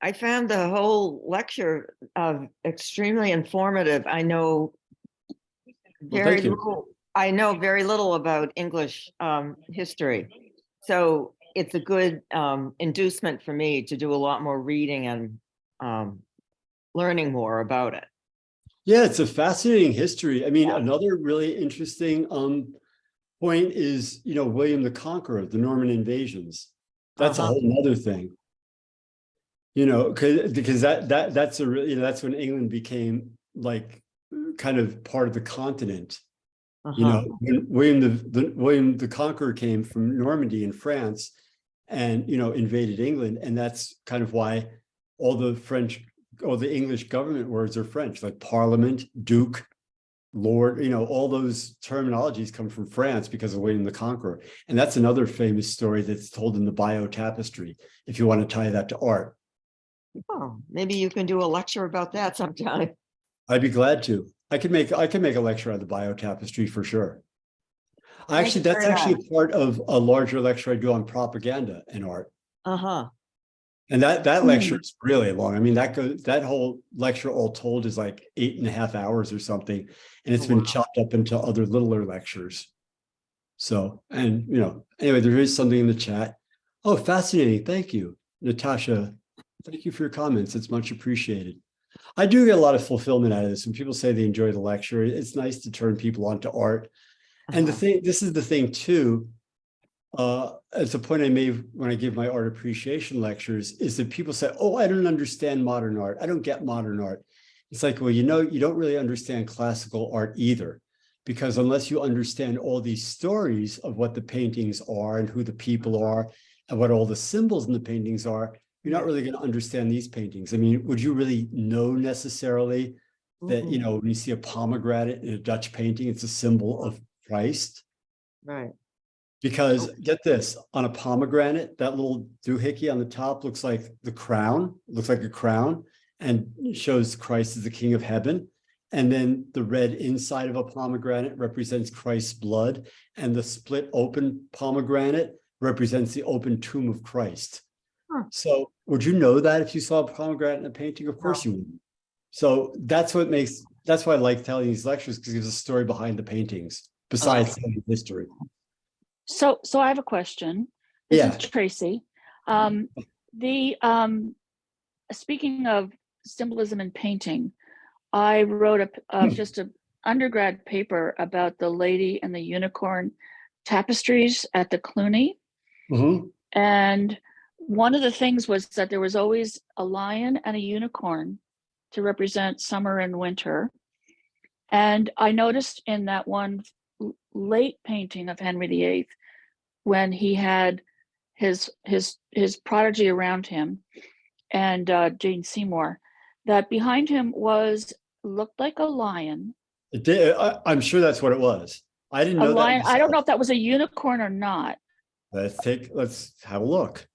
I found the whole lecture extremely informative. I know very thank you. little. I know very little about English history, so it's a good inducement for me to do a lot more reading and learning more about it. Yeah, it's a fascinating history. I mean, Yeah. another really interesting point is, William the Conqueror, the Norman invasions. That's a whole nother thing. Because that's a really, that's when England became like kind of part of the continent. When William the Conqueror came from Normandy in France and invaded England, and that's kind of why all the English government words are French, like parliament, duke, lord, all those terminologies come from France because of William the Conqueror. And that's another famous story that's told in the Bayeux Tapestry, if you want to tie that to art. Oh, maybe you can do a lecture about that sometime. I'd be glad to. I could make a lecture on the Bayeux Tapestry for sure. Actually, that's actually a part of a larger lecture I do on propaganda and art. And that lecture is really long. I mean, that whole lecture all told is like 8.5 hours or something. And it's been chopped up into other littler lectures. So, and anyway, there is something in the chat. Oh, fascinating. Thank you, Natasha. Thank you for your comments. It's much appreciated. I do get a lot of fulfillment out of this. When people say they enjoy the lecture, it's nice to turn people onto art. And this is the thing too, it's a point I made when I give my art appreciation lectures, is that people say, oh, I don't understand modern art. I don't get modern art. It's like, well, you don't really understand classical art either, because unless you understand all these stories of what the paintings are and who the people are and what all the symbols in the paintings are, you're not really going to understand these paintings. I mean, would you really know necessarily that, when you see a pomegranate in a Dutch painting, it's a symbol of Christ? Right. Because get this, on a pomegranate, that little doohickey on the top looks like the crown, looks like a crown, and shows Christ as the King of Heaven. And then the red inside of a pomegranate represents Christ's blood, and the split open pomegranate represents the open tomb of Christ. So would you know that if you saw a pomegranate in a painting? Of course you wouldn't. So that's why I like telling these lectures, because there's a story behind the paintings, besides telling history. So I have a question. This is Tracy. Speaking of symbolism in painting, I wrote just an undergrad paper about the Lady and the Unicorn tapestries at the Cluny. And one of the things was that there was always a lion and a unicorn to represent summer and winter. And I noticed in that one late painting of Henry VIII, when he had his prodigy around him and Jane Seymour, that behind him looked like a lion. It did. I'm sure that's what it was. I didn't know that. Lion. I don't know if that was a unicorn or not. Let's have a look.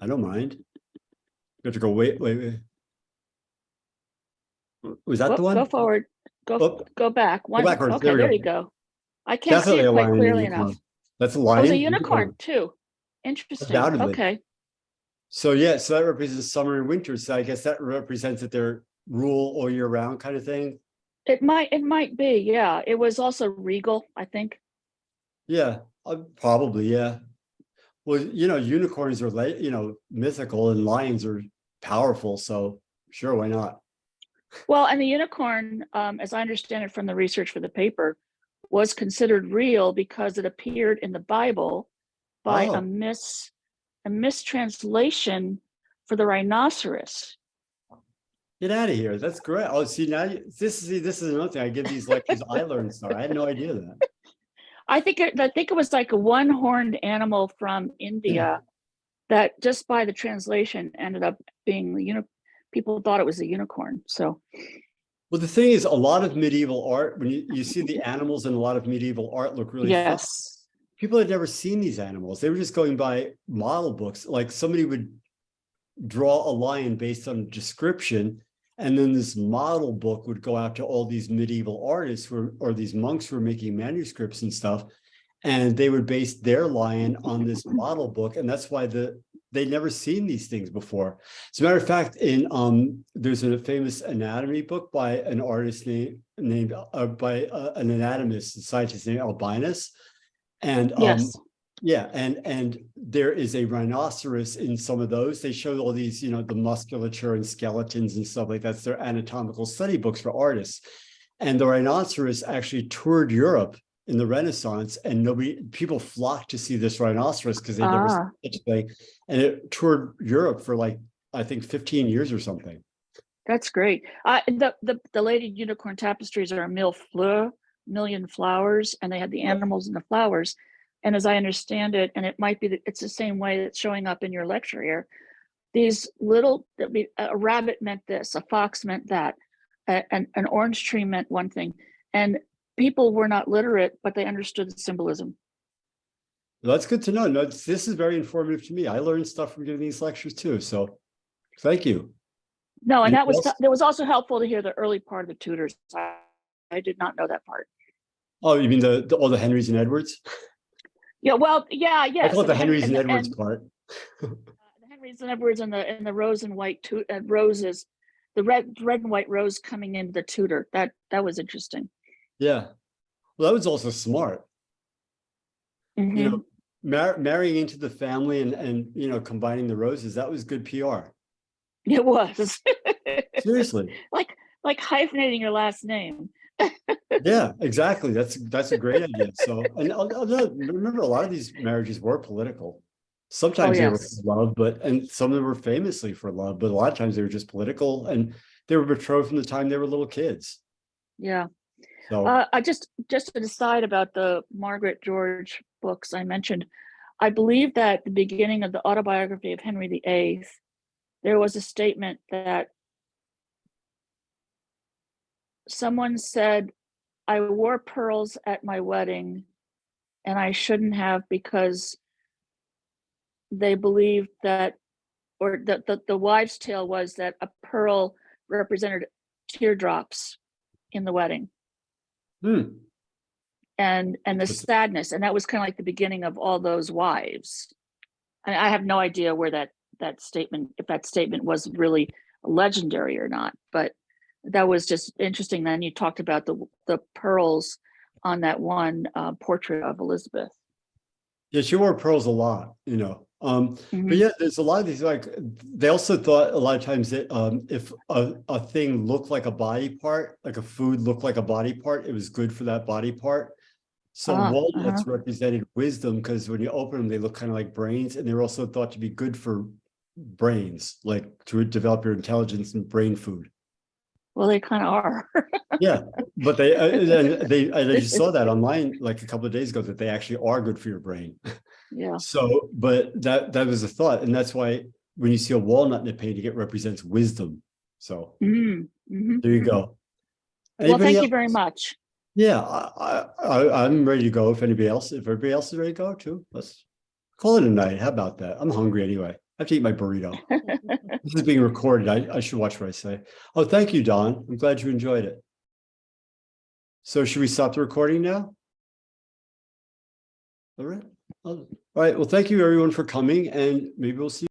I don't mind. You have to go, wait. Was that the one? Go forward. Go back. Go backwards. Okay, there you go. I can't Definitely see it quite lion clearly unicorn. enough. That's a lion. It was a unicorn too. Interesting. Undoubtedly. Okay. So that represents summer and winter. So I guess that represents that they're rule all year round kind of thing. It might be. Yeah. It was also regal, I think. Yeah, probably. Yeah. Well, unicorns are mythical and lions are powerful. So sure, why not? Well, and the unicorn, as I understand it from the research for the paper, was considered real because it appeared in the Bible by a mistranslation for the rhinoceros. Get out of here. That's great. Oh, see, now this is another thing. I give these lectures. I learned stuff. I had no idea that. I think it was like a one-horned animal from India that just by the translation ended up being people thought it was a unicorn. So Well, the thing is, a lot of medieval art, when you see the animals in a lot of medieval art look really fun. Yes. People had never seen these animals. They were just going by model books. Like somebody would draw a lion based on a description, and then this model book would go out to all these medieval artists or these monks who were making manuscripts and stuff, and they would base their lion on this model book, and that's why they'd never seen these things before. As a matter of fact, in there's a famous anatomy book by an artist named by an anatomist and scientist named Albinus, and Yes. yeah, and there is a rhinoceros in some of those. They show all these, the musculature and skeletons and stuff like that. That's their anatomical study books for artists. And the rhinoceros actually toured Europe in the Renaissance, and people flocked to see this rhinoceros because they'd never seen such a thing. And it toured Europe for like, I think 15 years or something. That's great. The Lady Unicorn tapestries are mille fleurs, million flowers, and they had the animals and the flowers. And as I understand it, and it might be that it's the same way that's showing up in your lecture here, these little, a rabbit meant this, a fox meant that, an orange tree meant one thing. And people were not literate, but they understood the symbolism. Well, that's good to know. No, this is very informative to me. I learned stuff from giving these lectures too. So thank you. No, and Anything else? that was also helpful to hear the early part of the Tudors. I did not know that part. Oh, you mean all the Henrys and Edwards? Yeah, well, yeah, yes. I call it the Henrys and Edwards part. The Henrys and Edwards and the rose and white roses, the red and white rose coming into the Tudor. That was interesting. Yeah. Well, that was also smart. Mhm. Marrying into the family and combining the roses, that was good PR. It was. Seriously. like hyphenating your last name. Yeah, exactly. That's a great idea. So, and remember, a lot of these marriages were political. Sometimes they were yes. for love, and some of them were famously for love, but a lot of times they were just political, and they were betrothed from the time they were little kids. Yeah. So I just an aside about the Margaret George books I mentioned. I believe that the beginning of the autobiography of Henry VIII, there was a statement that someone said, I wore pearls at my wedding and I shouldn't have, because they believed that, or the wives' tale was that a pearl represented teardrops in the wedding. And the sadness, and that was kind of like the beginning of all those wives. And I have no idea where that statement, if that statement was really legendary or not, but that was just interesting. Then you talked about the pearls on that one portrait of Elizabeth. yeah, she wore pearls a lot, Mhm. But yeah, there's a lot of these, like, they also thought a lot of times that if a thing looked like a body part, like a food looked like a body part, it was good for that body part. So walnuts represented wisdom, because when you open them, they look kind of like brains, and they were also thought to be good for brains, like to develop your intelligence and brain food. Well, they kind of are. Yeah, but I just saw that online like a couple of days ago, that they actually are good for your brain. Yeah. So, but that was a thought, and that's why when you see a walnut in a painting, it represents wisdom. So there you go. Well, thank you else? very much. Yeah, I'm ready to go. If everybody else is ready to go too, let's call it a night. How about that? I'm hungry anyway. I have to eat my burrito. This is being recorded. I should watch what I say. Oh, thank you, Don. I'm glad you enjoyed it. So should we stop the recording now? All right. All right. Well, thank you everyone for coming, and maybe we'll see you.